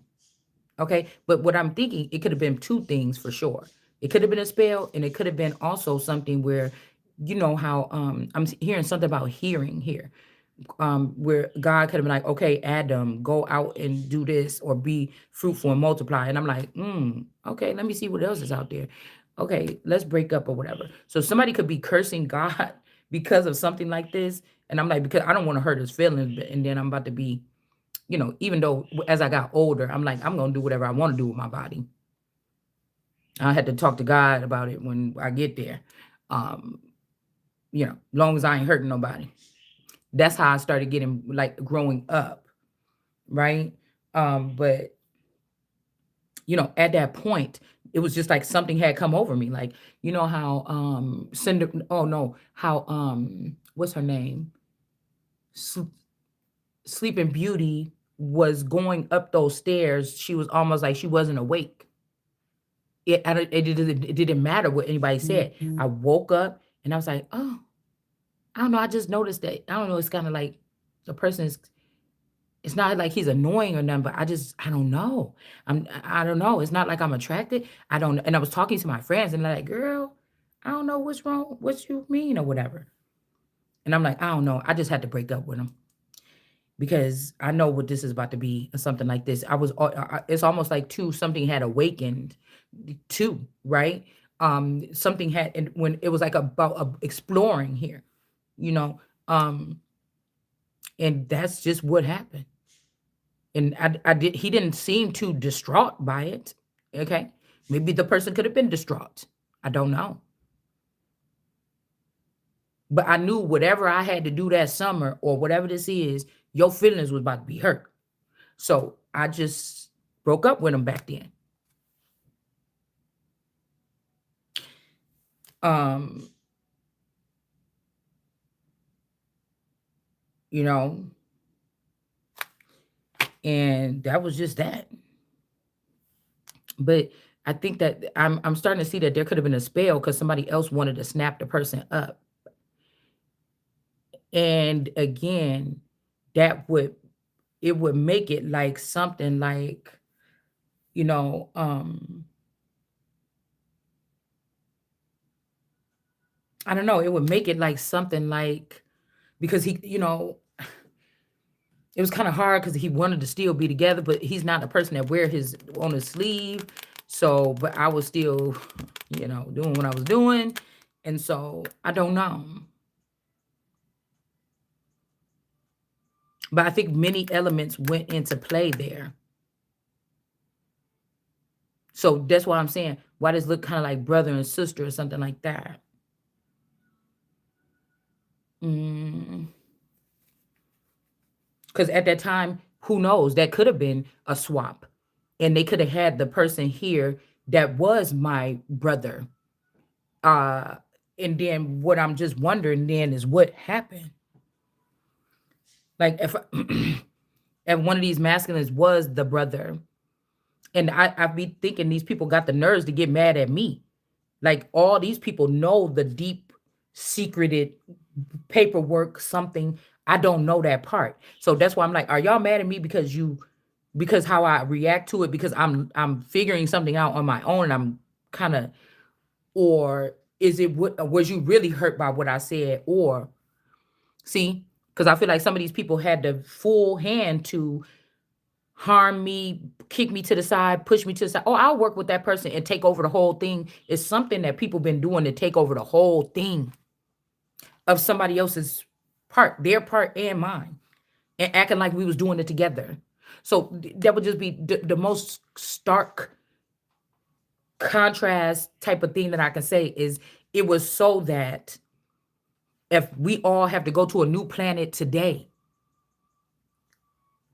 Okay. But what I'm thinking, it could have been two things for sure. It could have been a spell, and it could have been also something where, you know how I'm hearing something about hearing here. Where God could have been like, okay, Adam, go out and do this or be fruitful and multiply. And I'm like, okay, let me see what else is out there. Okay, let's break up or whatever. So somebody could be cursing God because of something like this. And I'm like, because I don't want to hurt his feelings. And then I'm about to be, even though as I got older, I'm like, I'm going to do whatever I want to do with my body. I had to talk to God about it when I get there. Um, long as I ain't hurting nobody. That's how I started getting like growing up. Right. But at that point, it was just like something had come over me. Like, how Cinder oh no, how what's her name? S- Sleeping Beauty was going up those stairs. She was almost like she wasn't awake. It didn't matter what anybody said. I woke up and I was like, oh, I don't know. I just noticed that. I don't know. It's kind of like the person is. It's not like he's annoying or nothing, but I don't know. I don't know. It's not like I'm attracted. I don't. And I was talking to my friends and they're like, girl, I don't know what's wrong. What you mean or whatever. And I'm like, I don't know. I just had to break up with him because I know what this is about to be or something like this. It's almost like too, something had awakened too, right? Something had, and when it was like about exploring here, you know, um, and that's just what happened. And he didn't seem too distraught by it. Okay. Maybe the person could have been distraught. I don't know. But I knew whatever I had to do that summer or whatever this is, your feelings was about to be hurt. So I just broke up with him back then. Um, you know, and that was just that. But I think that I'm starting to see that there could have been a spell because somebody else wanted to snap the person up. And again, that would it would make it like something like, you know, I don't know, it would make it like something like because it was kind of hard because he wanted to still be together, but he's not a person that wear his on his sleeve. So, but I was still, doing what I was doing. And so I don't know. But I think many elements went into play there. So that's why I'm saying, why does it look kind of like brother and sister or something like that? Because at that time, who knows? That could have been a swap. And they could have had the person here that was my brother. Uh, and then what I'm just wondering then is what happened. Like if if one of these masculines was the brother, and I'd be thinking these people got the nerves to get mad at me. Like all these people know the deep secreted paperwork, something. I don't know that part. So that's why I'm like, are y'all mad at me because how I react to it, because I'm figuring something out on my own and I'm kind of, or is it what was you really hurt by what I said? Or see, because I feel like some of these people had the full hand to harm me, kick me to the side, push me to the side. Oh, I'll work with that person and take over the whole thing. It's something that people been doing to take over the whole thing of somebody else's part, their part and mine, and acting like we was doing it together. So that would just be the most stark contrast type of thing that I can say is it was so that if we all have to go to a new planet today,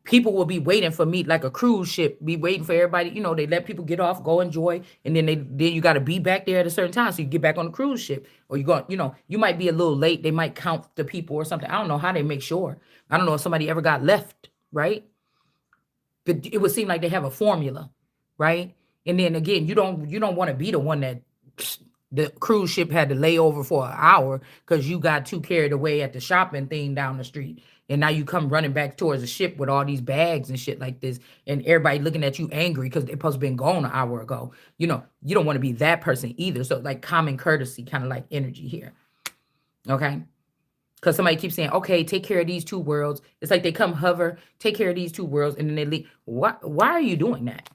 people will be waiting for me like a cruise ship, be waiting for everybody. They let people get off, go enjoy, and then you got to be back there at a certain time so you get back on the cruise ship. Or you go, you might be a little late. They might count the people or something. I don't know how they make sure. I don't know if somebody ever got left, right? But it would seem like they have a formula, right? And then again, you don't want to be the one that the cruise ship had to lay over for an hour because you got too carried away at the shopping thing down the street. And now you come running back towards the ship with all these bags and shit like this, and everybody looking at you angry because they're supposed to been gone an hour ago. You don't want to be that person either. So like common courtesy, kind of like energy here. Okay. Because somebody keeps saying, okay, take care of these two worlds. It's like they come hover, take care of these two worlds, and then they leave. Why are you doing that?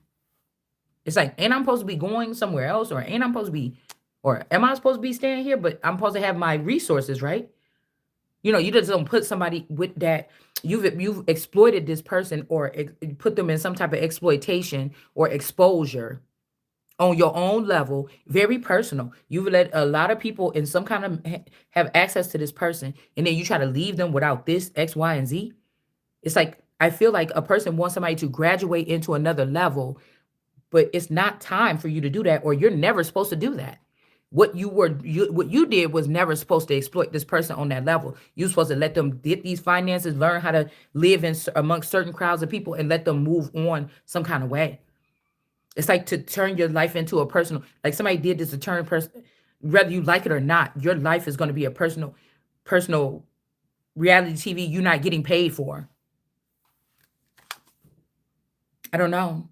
It's like, ain't I supposed to be going somewhere else? Or ain't I supposed to be Or am I supposed to be staying here? But I'm supposed to have my resources, right? You just don't put somebody with that. You've exploited this person or put them in some type of exploitation or exposure on your own level, very personal. You've let a lot of people in some kind of have access to this person, and then you try to leave them without this X, Y, and Z. It's like I feel like a person wants somebody to graduate into another level, but it's not time for you to do that, or you're never supposed to do that. What you did was never supposed to exploit this person on that level. You're supposed to let them get these finances, learn how to live amongst certain crowds of people, and let them move on some kind of way. It's like to turn your life into a personal, like somebody did this to turn person, whether you like it or not, your life is going to be a personal reality TV you're not getting paid for. I don't know.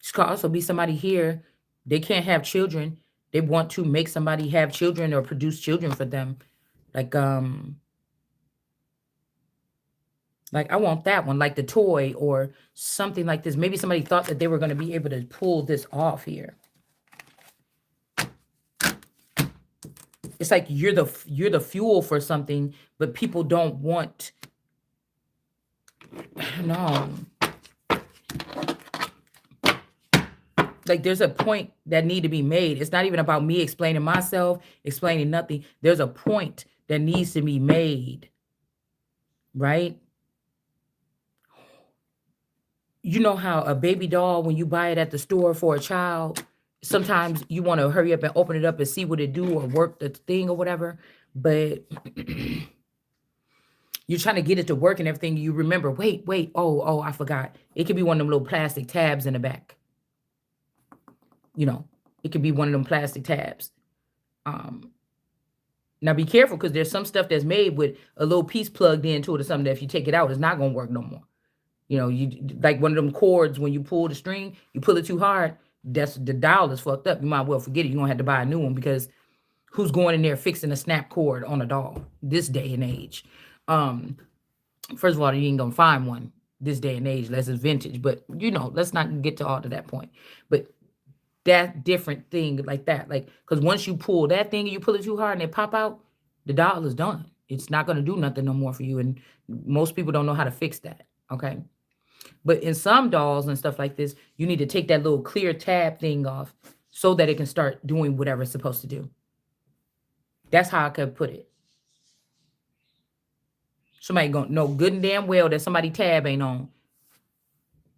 This could also be somebody here. They can't have children. They want to make somebody have children or produce children for them. Like I want that one, like the toy or something like this. Maybe somebody thought that they were going to be able to pull this off here. It's like you're the fuel for something, but people don't want. No. Like there's a point that need to be made. It's not even about me explaining myself, explaining nothing. There's a point that needs to be made. Right? You know how a baby doll, when you buy it at the store for a child, sometimes you want to hurry up and open it up and see what it do or work the thing or whatever. But you're trying to get it to work and everything. You remember, wait, oh, I forgot. It could be one of them little plastic tabs in the back. It could be one of them plastic tabs. Now be careful because there's some stuff that's made with a little piece plugged into it or something that if you take it out, it's not going to work no more. You like one of them cords when you pull the string, you pull it too hard, that's the dial is fucked up. You might well forget it. You're going to have to buy a new one because who's going in there fixing a snap cord on a doll this day and age? First of all, you ain't going to find one this day and age unless it's vintage. But, let's not get to all to that point. But that different thing like that. Like, because once you pull that thing and you pull it too hard and it pop out, the doll is done. It's not going to do nothing no more for you. And most people don't know how to fix that. Okay. But in some dolls and stuff like this, you need to take that little clear tab thing off so that it can start doing whatever it's supposed to do. That's how I could put it. Somebody gonna know good and damn well that somebody tab ain't on.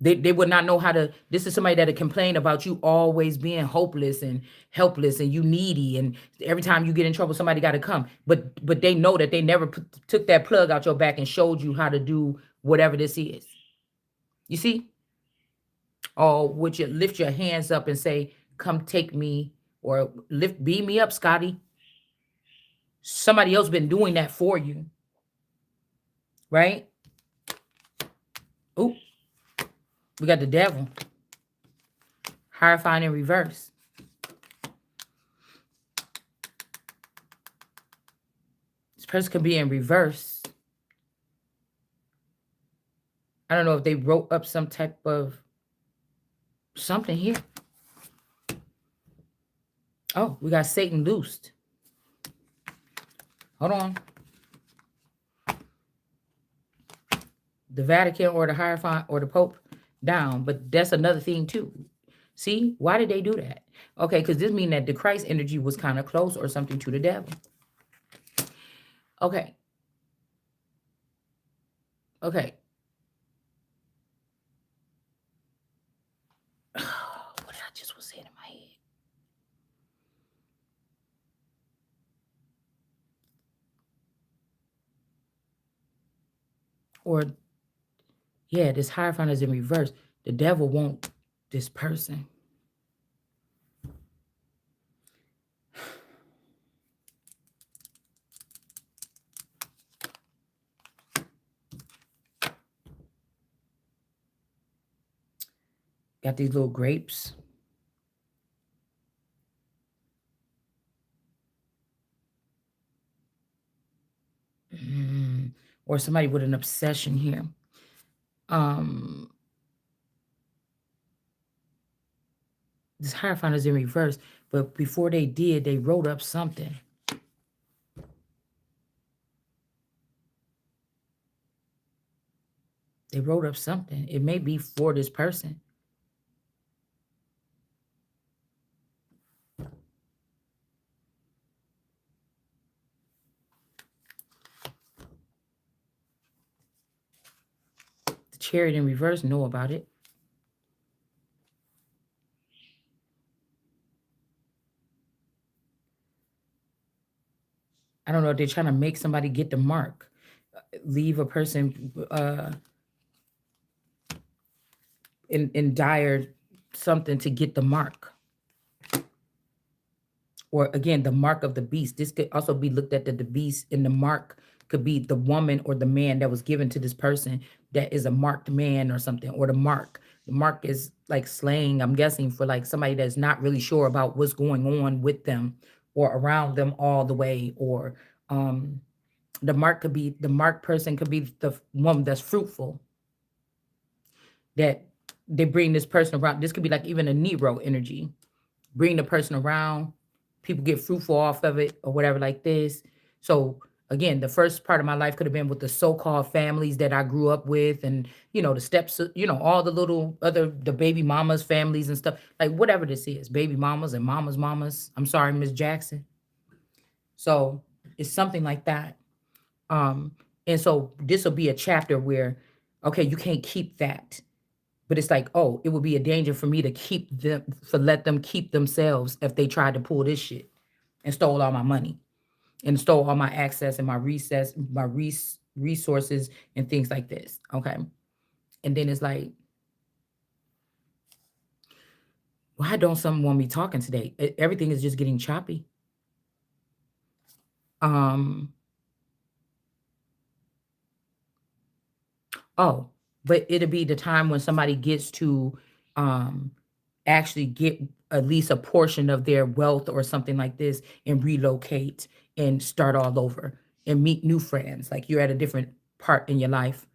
They would not know how to. This is somebody that'll complain about you always being hopeless and helpless and you needy, and every time you get in trouble, somebody got to come. But they know that they never took that plug out your back and showed you how to do whatever this is. You see? Or would you lift your hands up and say, "Come take me," or beam me up, Scotty? Somebody else been doing that for you, right? Ooh, we got the devil. Horrifying in reverse. This person could be in reverse. I don't know if they wrote up some type of something here. Oh, we got Satan loosed. Hold on. The Vatican or the Hierophant or the Pope down, but that's another thing too. See, why did they do that? Okay, because this means that the Christ energy was kind of close or something to the devil. Okay. Okay. What did I just was saying in my head? Or, yeah, this Hierophant is in reverse. The devil won't this person. Got these little grapes. Or somebody with an obsession here. This Hierophant is in reverse, but before they did, they wrote up something. They wrote up something. It may be for this person. The Chariot in reverse know about it. I don't know if they're trying to make somebody get the mark. Leave a person in dire something to get the mark. Or again, the mark of the beast. This could also be looked at that the beast in the mark could be the woman or the man that was given to this person that is a marked man or something, or the mark. The mark is like slang, I'm guessing, for like somebody that's not really sure about what's going on with them or around them all the way. Or the mark could be the marked person could be the woman that's fruitful, that they bring this person around. This could be like even a Nero energy. Bring the person around, people get fruitful off of it or whatever like this. So again, the first part of my life could have been with the so-called families that I grew up with, and the steps, all the little other the baby mamas families and stuff, like whatever this is, baby mamas and mamas. I'm sorry, Miss Jackson. So it's something like that. Um, and so this will be a chapter where, okay, you can't keep that. But it's like, oh, it would be a danger for me to keep them, for let them keep themselves if they tried to pull this shit and stole all my money and stole all my access and my resources and things like this. Okay. And then it's like, why don't someone want me talking today? Everything is just getting choppy. Um, oh, but it'll be the time when somebody gets to um actually get at least a portion of their wealth or something like this and relocate and start all over and meet new friends. Like you're at a different part in your life.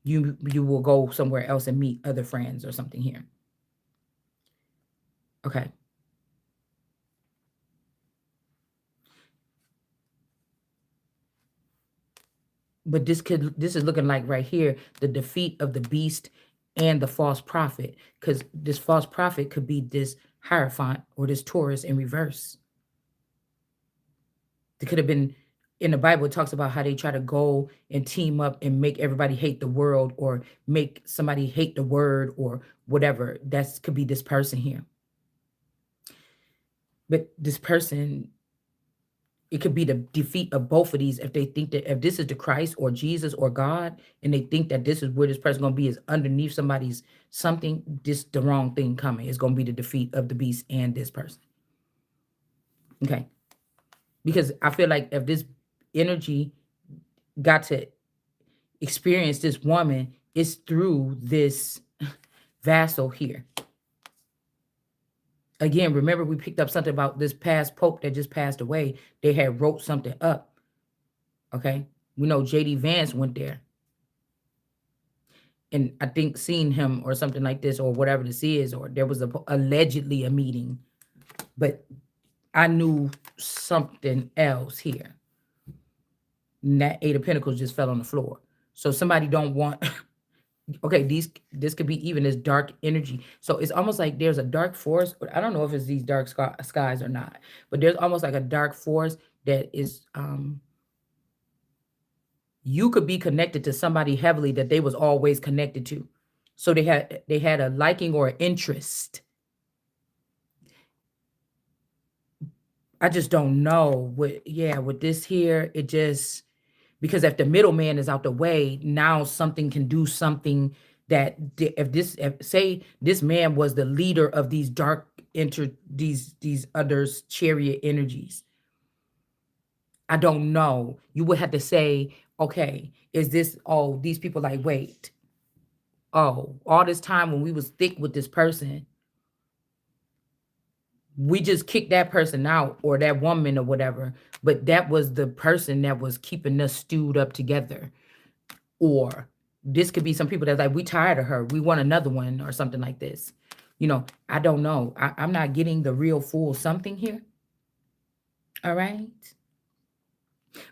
You will go somewhere else and meet other friends or something here. Okay. But this is looking like right here, the defeat of the beast and the false prophet, because this false prophet could be this Hierophant or this Taurus in reverse. It could have been in the Bible. It talks about how they try to go and team up and make everybody hate the world or make somebody hate the word or whatever. That could be this person here. But this person, it could be the defeat of both of these if they think that if this is the Christ or Jesus or God and they think that this is where this person going to be is underneath somebody's something, this the wrong thing coming. It's going to be the defeat of the beast and this person. Okay. Because I feel like if this energy got to experience this woman, it's through this vassal here. Again, remember we picked up something about this past pope that just passed away. They had wrote something up. Okay. We know JD Vance went there. And I think seen him or something like this or whatever this is, or there was allegedly a meeting. But I knew something else here. And that Eight of Pentacles just fell on the floor. So somebody don't want okay, this could be even this dark energy. So it's almost like there's a dark force. I don't know if it's these dark skies or not, but there's almost like a dark force that is you could be connected to somebody heavily that they was always connected to. So they had a liking or interest. I just don't know with this here, it just because if the middleman is out the way, now something can do something that if say this man was the leader of these dark these others chariot energies. I don't know. You would have to say, okay, is this these people like wait. Oh, all this time when we was thick with this person, we just kicked that person out or that woman or whatever, but that was the person that was keeping us stewed up together. Or this could be some people that's like, we tired of her, we want another one or something like this. I don't know. I'm not getting the real full something here. All right.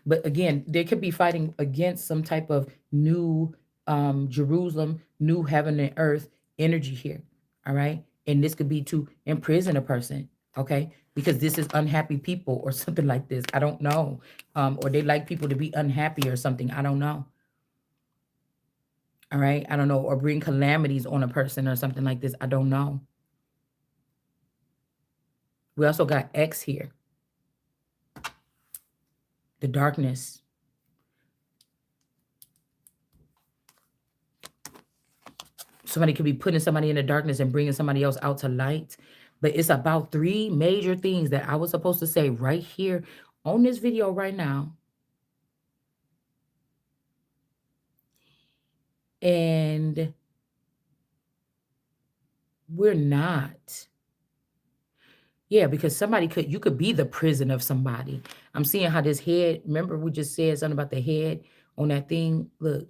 But again, there could be fighting against some type of new Jerusalem, new heaven and earth energy here. All right. And this could be to imprison a person. Okay. Because this is unhappy people or something like this. I don't know. Or they like people to be unhappy or something. I don't know. All right. I don't know. Or bring calamities on a person or something like this. I don't know. We also got X here. The darkness. Somebody could be putting somebody in the darkness and bringing somebody else out to light. But it's about 3 major things that I was supposed to say right here on this video right now. And we're not. Yeah, because you could be the prison of somebody. I'm seeing how this head, remember we just said something about the head on that thing? Look.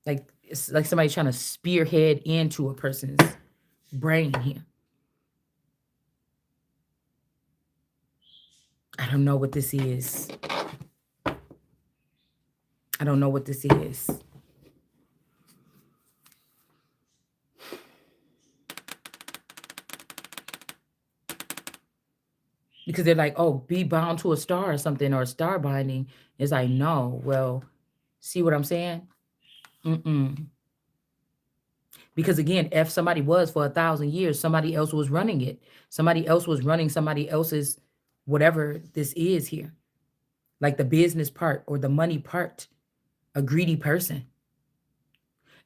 Like it's like somebody trying to spearhead into a person's brain here. I don't know what this is. I don't know what this is. Because they're like, oh, be bound to a star or something, or a star binding. It's like, no. Well, see what I'm saying? Because again, if somebody was for 1,000 years, somebody else was running it. Somebody else was running somebody else's whatever this is here. Like the business part or the money part. A greedy person. And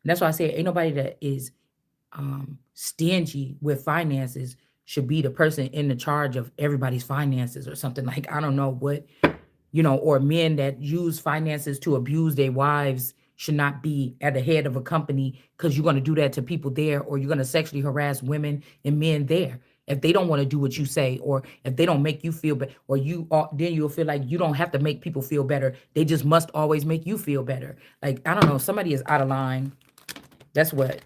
that's why I say ain't nobody that is stingy with finances should be the person in the charge of everybody's finances or something. Like, I don't know what, or men that use finances to abuse their wives should not be at the head of a company, because you're going to do that to people there, or you're going to sexually harass women and men there. If they don't want to do what you say, or if they don't make you feel better, or then you'll feel like you don't have to make people feel better. They just must always make you feel better. Like, I don't know, somebody is out of line. That's what.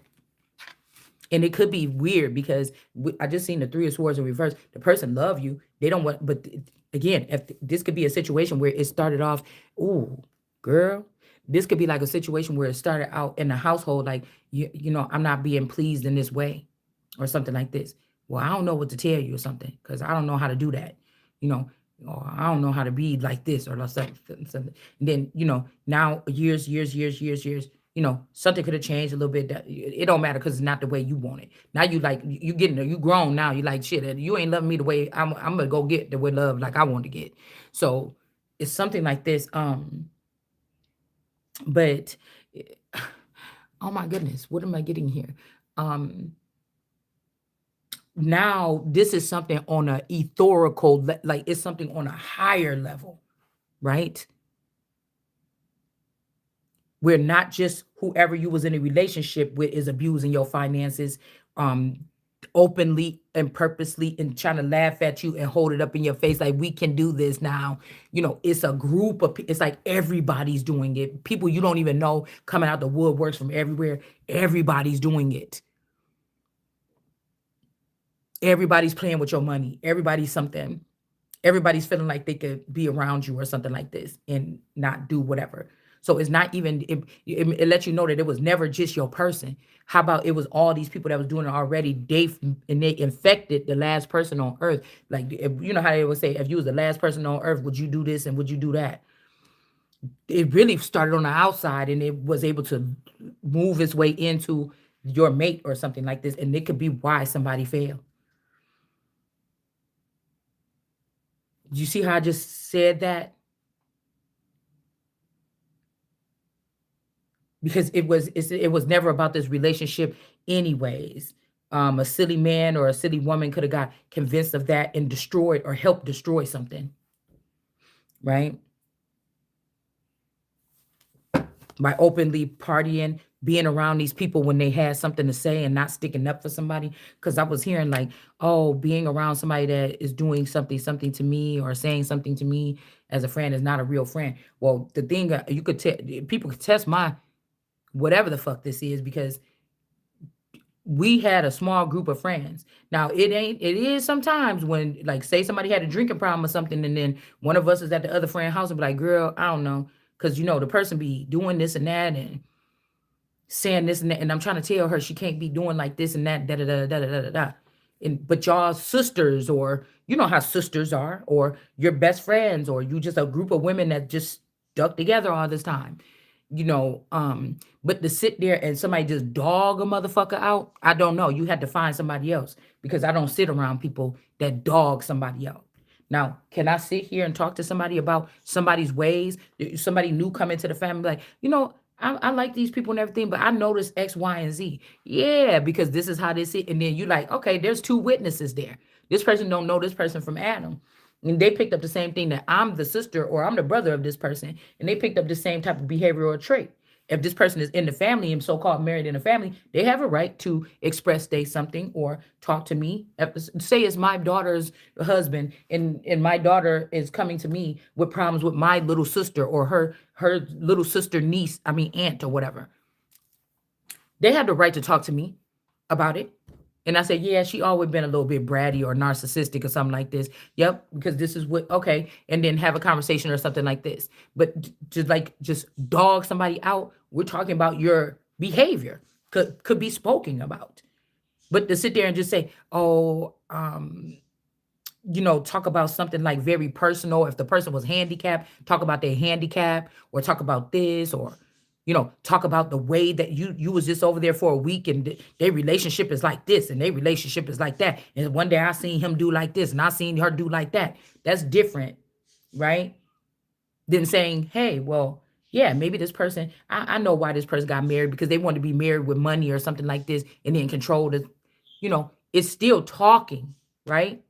And it could be weird because I just seen the 3 of Swords in reverse. The person love you. They don't want, but again, if this could be a situation where it started off, ooh, girl, this could be like a situation where it started out in the household, like, I'm not being pleased in this way or something like this. Well, I don't know what to tell you or something, because I don't know how to do that, or I don't know how to be like this or like something. And then, now years, something could have changed a little bit. It don't matter because it's not the way you want it. Now you grown now. You like, shit, you ain't loving me the way I'm gonna go get the way love like I want to get. So it's something like this. But oh my goodness, what am I getting here? Now this is something on a etherical, like it's something on a higher level, right? Where not just whoever you was in a relationship with is abusing your finances openly and purposely and trying to laugh at you and hold it up in your face like, we can do this now. It's a group of, it's like everybody's doing it. People you don't even know coming out the woodworks from everywhere. Everybody's doing it. Everybody's playing with your money. Everybody's something. Everybody's feeling like they could be around you or something like this and not do whatever. So it's not even, it lets you know that it was never just your person. How about it was all these people that was doing it already? They infected the last person on earth. Like, you know how they would say, if you was the last person on earth, would you do this and would you do that? It really started on the outside and it was able to move its way into your mate or something like this. And it could be why somebody failed. You see how I just said that? Because it was never about this relationship anyways. A silly man or a silly woman could have got convinced of that and destroyed or helped destroy something, right? By openly partying, being around these people when they had something to say and not sticking up for somebody. Because I was hearing like, oh, being around somebody that is doing something to me or saying something to me as a friend is not a real friend. Well, the thing you could people could test my whatever the fuck this is, because we had a small group of friends. Now it is sometimes when, like, say somebody had a drinking problem or something, and then one of us is at the other friend house and be like, girl, I don't know, because the person be doing this and that and saying this and that, and I'm trying to tell her she can't be doing like this and that, da da da da da da da da. And but y'all sisters, or you know how sisters are, or your best friends, or you just a group of women that just stuck together all this time. But to sit there and somebody just dog a motherfucker out, I don't know. You had to find somebody else, because I don't sit around people that dog somebody out. Now, can I sit here and talk to somebody about somebody's ways? Somebody new come into the family, like, I like these people and everything, but I noticed X, Y, and Z. Yeah, because this is how this is. And then you like, okay, there's two witnesses there. This person don't know this person from Adam. And they picked up the same thing, that I'm the sister or I'm the brother of this person. And they picked up the same type of behavioral trait. If this person is in the family and so-called married in a family, they have a right to express they something or talk to me. Say it's my daughter's husband, and my daughter is coming to me with problems with my little sister, or her little sister, niece, I mean aunt, or whatever. They have the right to talk to me about it. And I said, yeah, she always been a little bit bratty or narcissistic or something like this. Yep, because this is what, okay. And then have a conversation or something like this. But just dog somebody out, we're talking about your behavior, could be spoken about. But to sit there and just say, oh, talk about something like very personal. If the person was handicapped, talk about their handicap, or talk about this, or talk about the way that you was just over there for a week, and their relationship is like this, and their relationship is like that. And one day I seen him do like this, and I seen her do like that. That's different, right? Than saying, hey, well, yeah, maybe this person, I know why this person got married, because they wanted to be married with money or something like this, and then control the, it's still talking, right?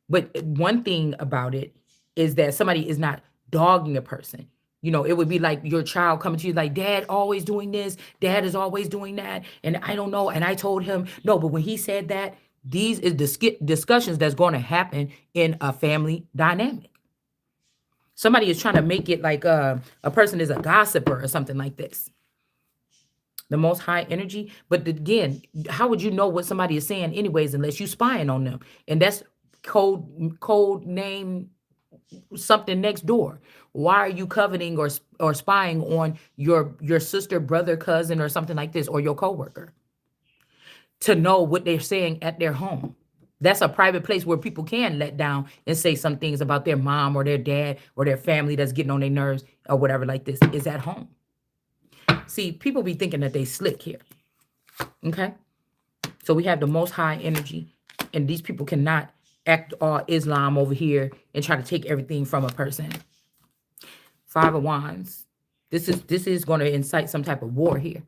But one thing about it is that somebody is not dogging a person. It would be like your child coming to you like, dad always doing this, dad is always doing that, and I don't know, and I told him no, but when he said that, these is the discussions that's going to happen in a family dynamic. Somebody is trying to make it like a person is a gossiper or something like this. The most high energy. But again, how would you know what somebody is saying anyways, unless you spying on them? And that's code name something next door. Why are you coveting or spying on your sister, brother, cousin, or something like this, or your coworker, to know what they're saying at their home? That's a private place where people can let down and say some things about their mom or their dad or their family that's getting on their nerves or whatever like this, is at home. See, people be thinking that they slick here. Okay? So we have the most high energy, and these people cannot act all Islam over here and try to take everything from a person. Five of Wands. This is going to incite some type of war here.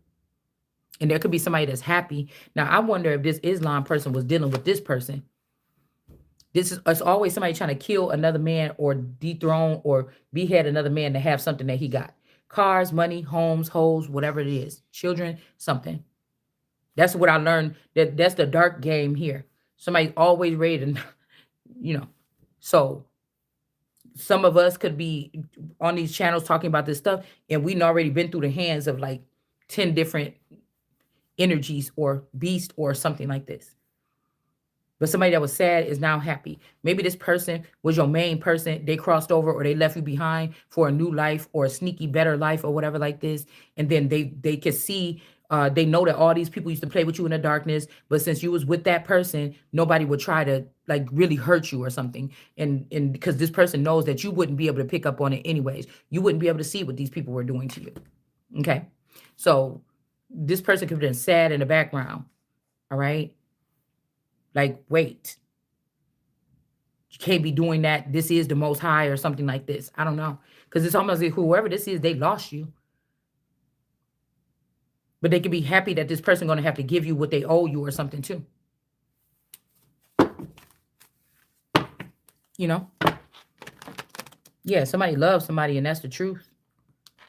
And there could be somebody that's happy. Now, I wonder if this Islam person was dealing with this person. It's always somebody trying to kill another man or dethrone or behead another man to have something that he got. Cars, money, homes, hoes, whatever it is. Children, something. That's what I learned. That's the dark game here. Somebody always ready to, So some of us could be on these channels talking about this stuff, and we've already been through the hands of like 10 different energies or beast or something like this. But somebody that was sad is now happy. Maybe this person was your main person. They crossed over or they left you behind for a new life or a sneaky better life or whatever like this. And then they could see, they know that all these people used to play with you in the darkness. But since you was with that person, nobody would try to like really hurt you or something. And because this person knows that you wouldn't be able to pick up on it anyways. You wouldn't be able to see what these people were doing to you. Okay. So this person could have been sad in the background. All right. Like, wait, you can't be doing that. This is the most high or something like this. I don't know. Because it's almost like whoever this is, they lost you. But they can be happy that this person going to have to give you what they owe you or something too. Yeah, somebody loves somebody, and that's the truth.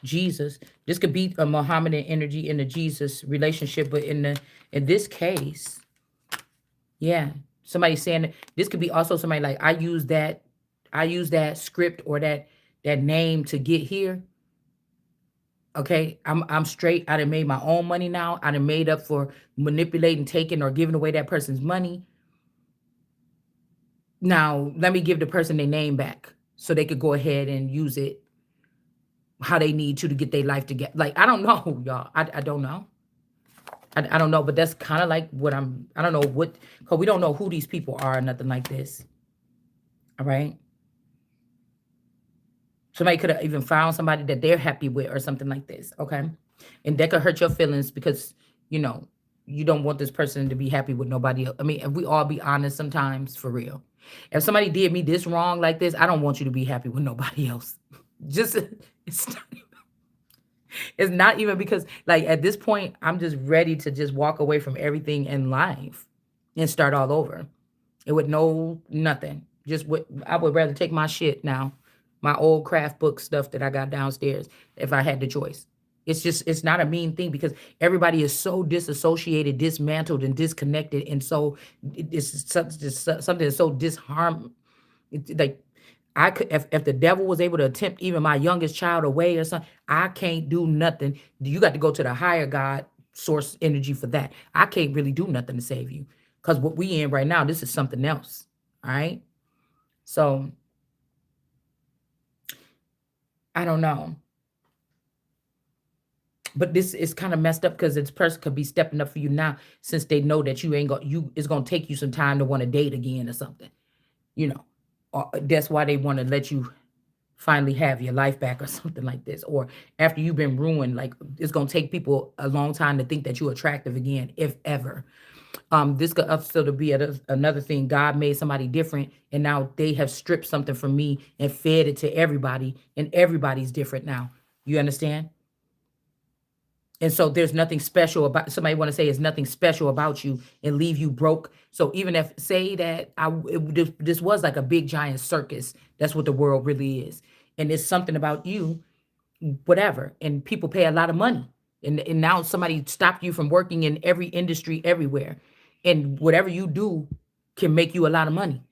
Jesus. This could be a Muhammadan energy in the Jesus relationship, but in this case, yeah, somebody saying that this could be also somebody like, I use that script or that name to get here. Okay, I'm straight. I done made my own money now. I done made up for manipulating, taking, or giving away that person's money. Now let me give the person their name back so they could go ahead and use it how they need to get their life together. Like, I don't know, y'all. I don't know. I don't know, but that's kind of like what I don't know what, because we don't know who these people are or nothing like this. All right. Somebody could have even found somebody that they're happy with or something like this. Okay. And that could hurt your feelings because, you know, you don't want this person to be happy with nobody else. I mean, if we all be honest sometimes, for real. If somebody did me this wrong like this, I don't want you to be happy with nobody else. Just, it's not, it's not even because, like, at this point, I'm just ready to just walk away from everything in life and start all over. It would know nothing. I would rather take my shit now, my old craft book stuff that I got downstairs, if I had the choice. It's not a mean thing because everybody is so disassociated, dismantled, and disconnected, and so just something that's so disharm. Like, I could, if the devil was able to tempt even my youngest child away or something, I can't do nothing. You got to go to the higher God source energy for that. I can't really do nothing to save you because what we in right now, this is something else. All right. So I don't know. But this is kind of messed up because this person could be stepping up for you now since they know that you ain't going you it's gonna take you some time to want to date again or something, you know. That's why they want to let you finally have your life back or something like this. Or after you've been ruined, like, it's gonna take people a long time to think that you're attractive again, if ever. This could also to be another thing. God made somebody different, and now they have stripped something from me and fed it to everybody, and everybody's different now. You understand? And so there's nothing special about, somebody want to say it's nothing special about you and leave you broke. So even if say that this was like a big giant circus, that's what the world really is. And it's something about you, whatever. And people pay a lot of money. And now somebody stopped you from working in every industry everywhere. And whatever you do can make you a lot of money.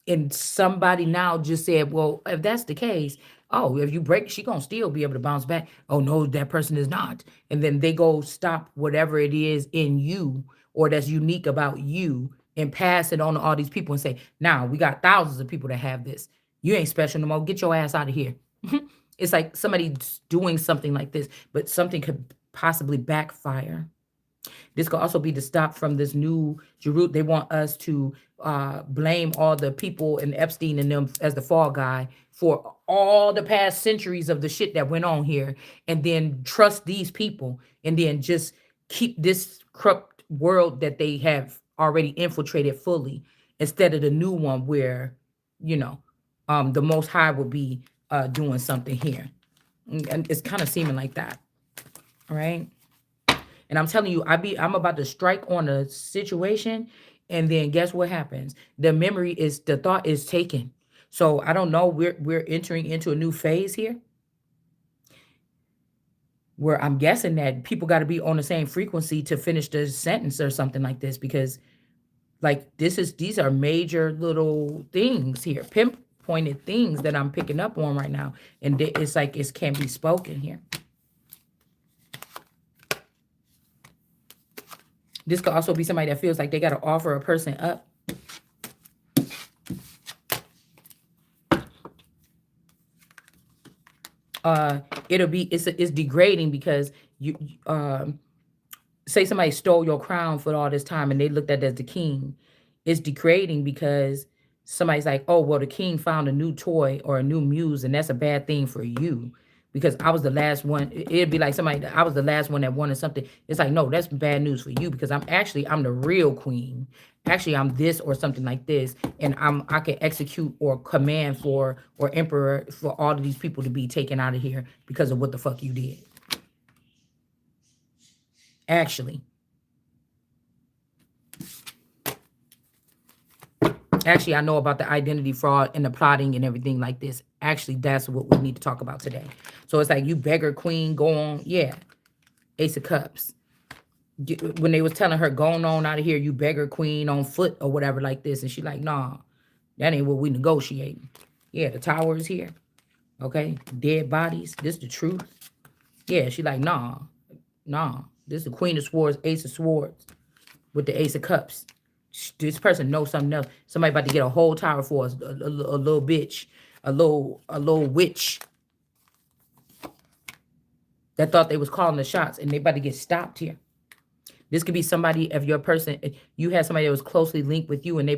And somebody now just said, well, if that's the case, oh, if you break, she gonna still be able to bounce back. Oh no, that person is not. And then they go stop whatever it is in you or that's unique about you and pass it on to all these people and say, now we got thousands of people that have this. You ain't special no more. Get your ass out of here. It's like somebody doing something like this, but something could possibly backfire. This could also be to stop from this new Jerusalem. They want us to blame all the people in Epstein and them as the fall guy for all the past centuries of the shit that went on here, and then trust these people, and then just keep this corrupt world that they have already infiltrated fully, instead of the new one where, you know, the Most High will be doing something here. And it's kind of seeming like that. All right. And I'm telling you, I'm about to strike on a situation, and then guess what happens? The thought is taken. So I don't know. We're entering into a new phase here where I'm guessing that people got to be on the same frequency to finish the sentence or something like this, because like these are major little things here, pinpointed things that I'm picking up on right now, and it's like it can't be spoken here. This could also be somebody that feels like they got to offer a person up. It's degrading because you say somebody stole your crown for all this time and they looked at it as the king. It's degrading because somebody's like, oh, well, the king found a new toy or a new muse, and that's a bad thing for you because I was the last one. It'd be like I was the last one that wanted something. It's like, no, that's bad news for you because I'm the real queen. Actually, I'm this or something like this, and I can execute or command for or emperor for all of these people to be taken out of here because of what the fuck you did. Actually, I know about the identity fraud and the plotting and everything like this. Actually, that's what we need to talk about today. So it's like, you beggar queen, go on. Yeah. Ace of Cups. When they was telling her, going on out of here, you beggar queen on foot or whatever like this. And she like, nah, that ain't what we negotiating. Yeah, the tower is here. Okay. Dead bodies. This the truth. Yeah, she like, nah. This is the Queen of Swords, Ace of Swords with the Ace of Cups. This person knows something else. Somebody about to get a whole tower for us. A little bitch, a little witch that thought they was calling the shots, and they about to get stopped here. This could be somebody of your person. You had somebody that was closely linked with you, and they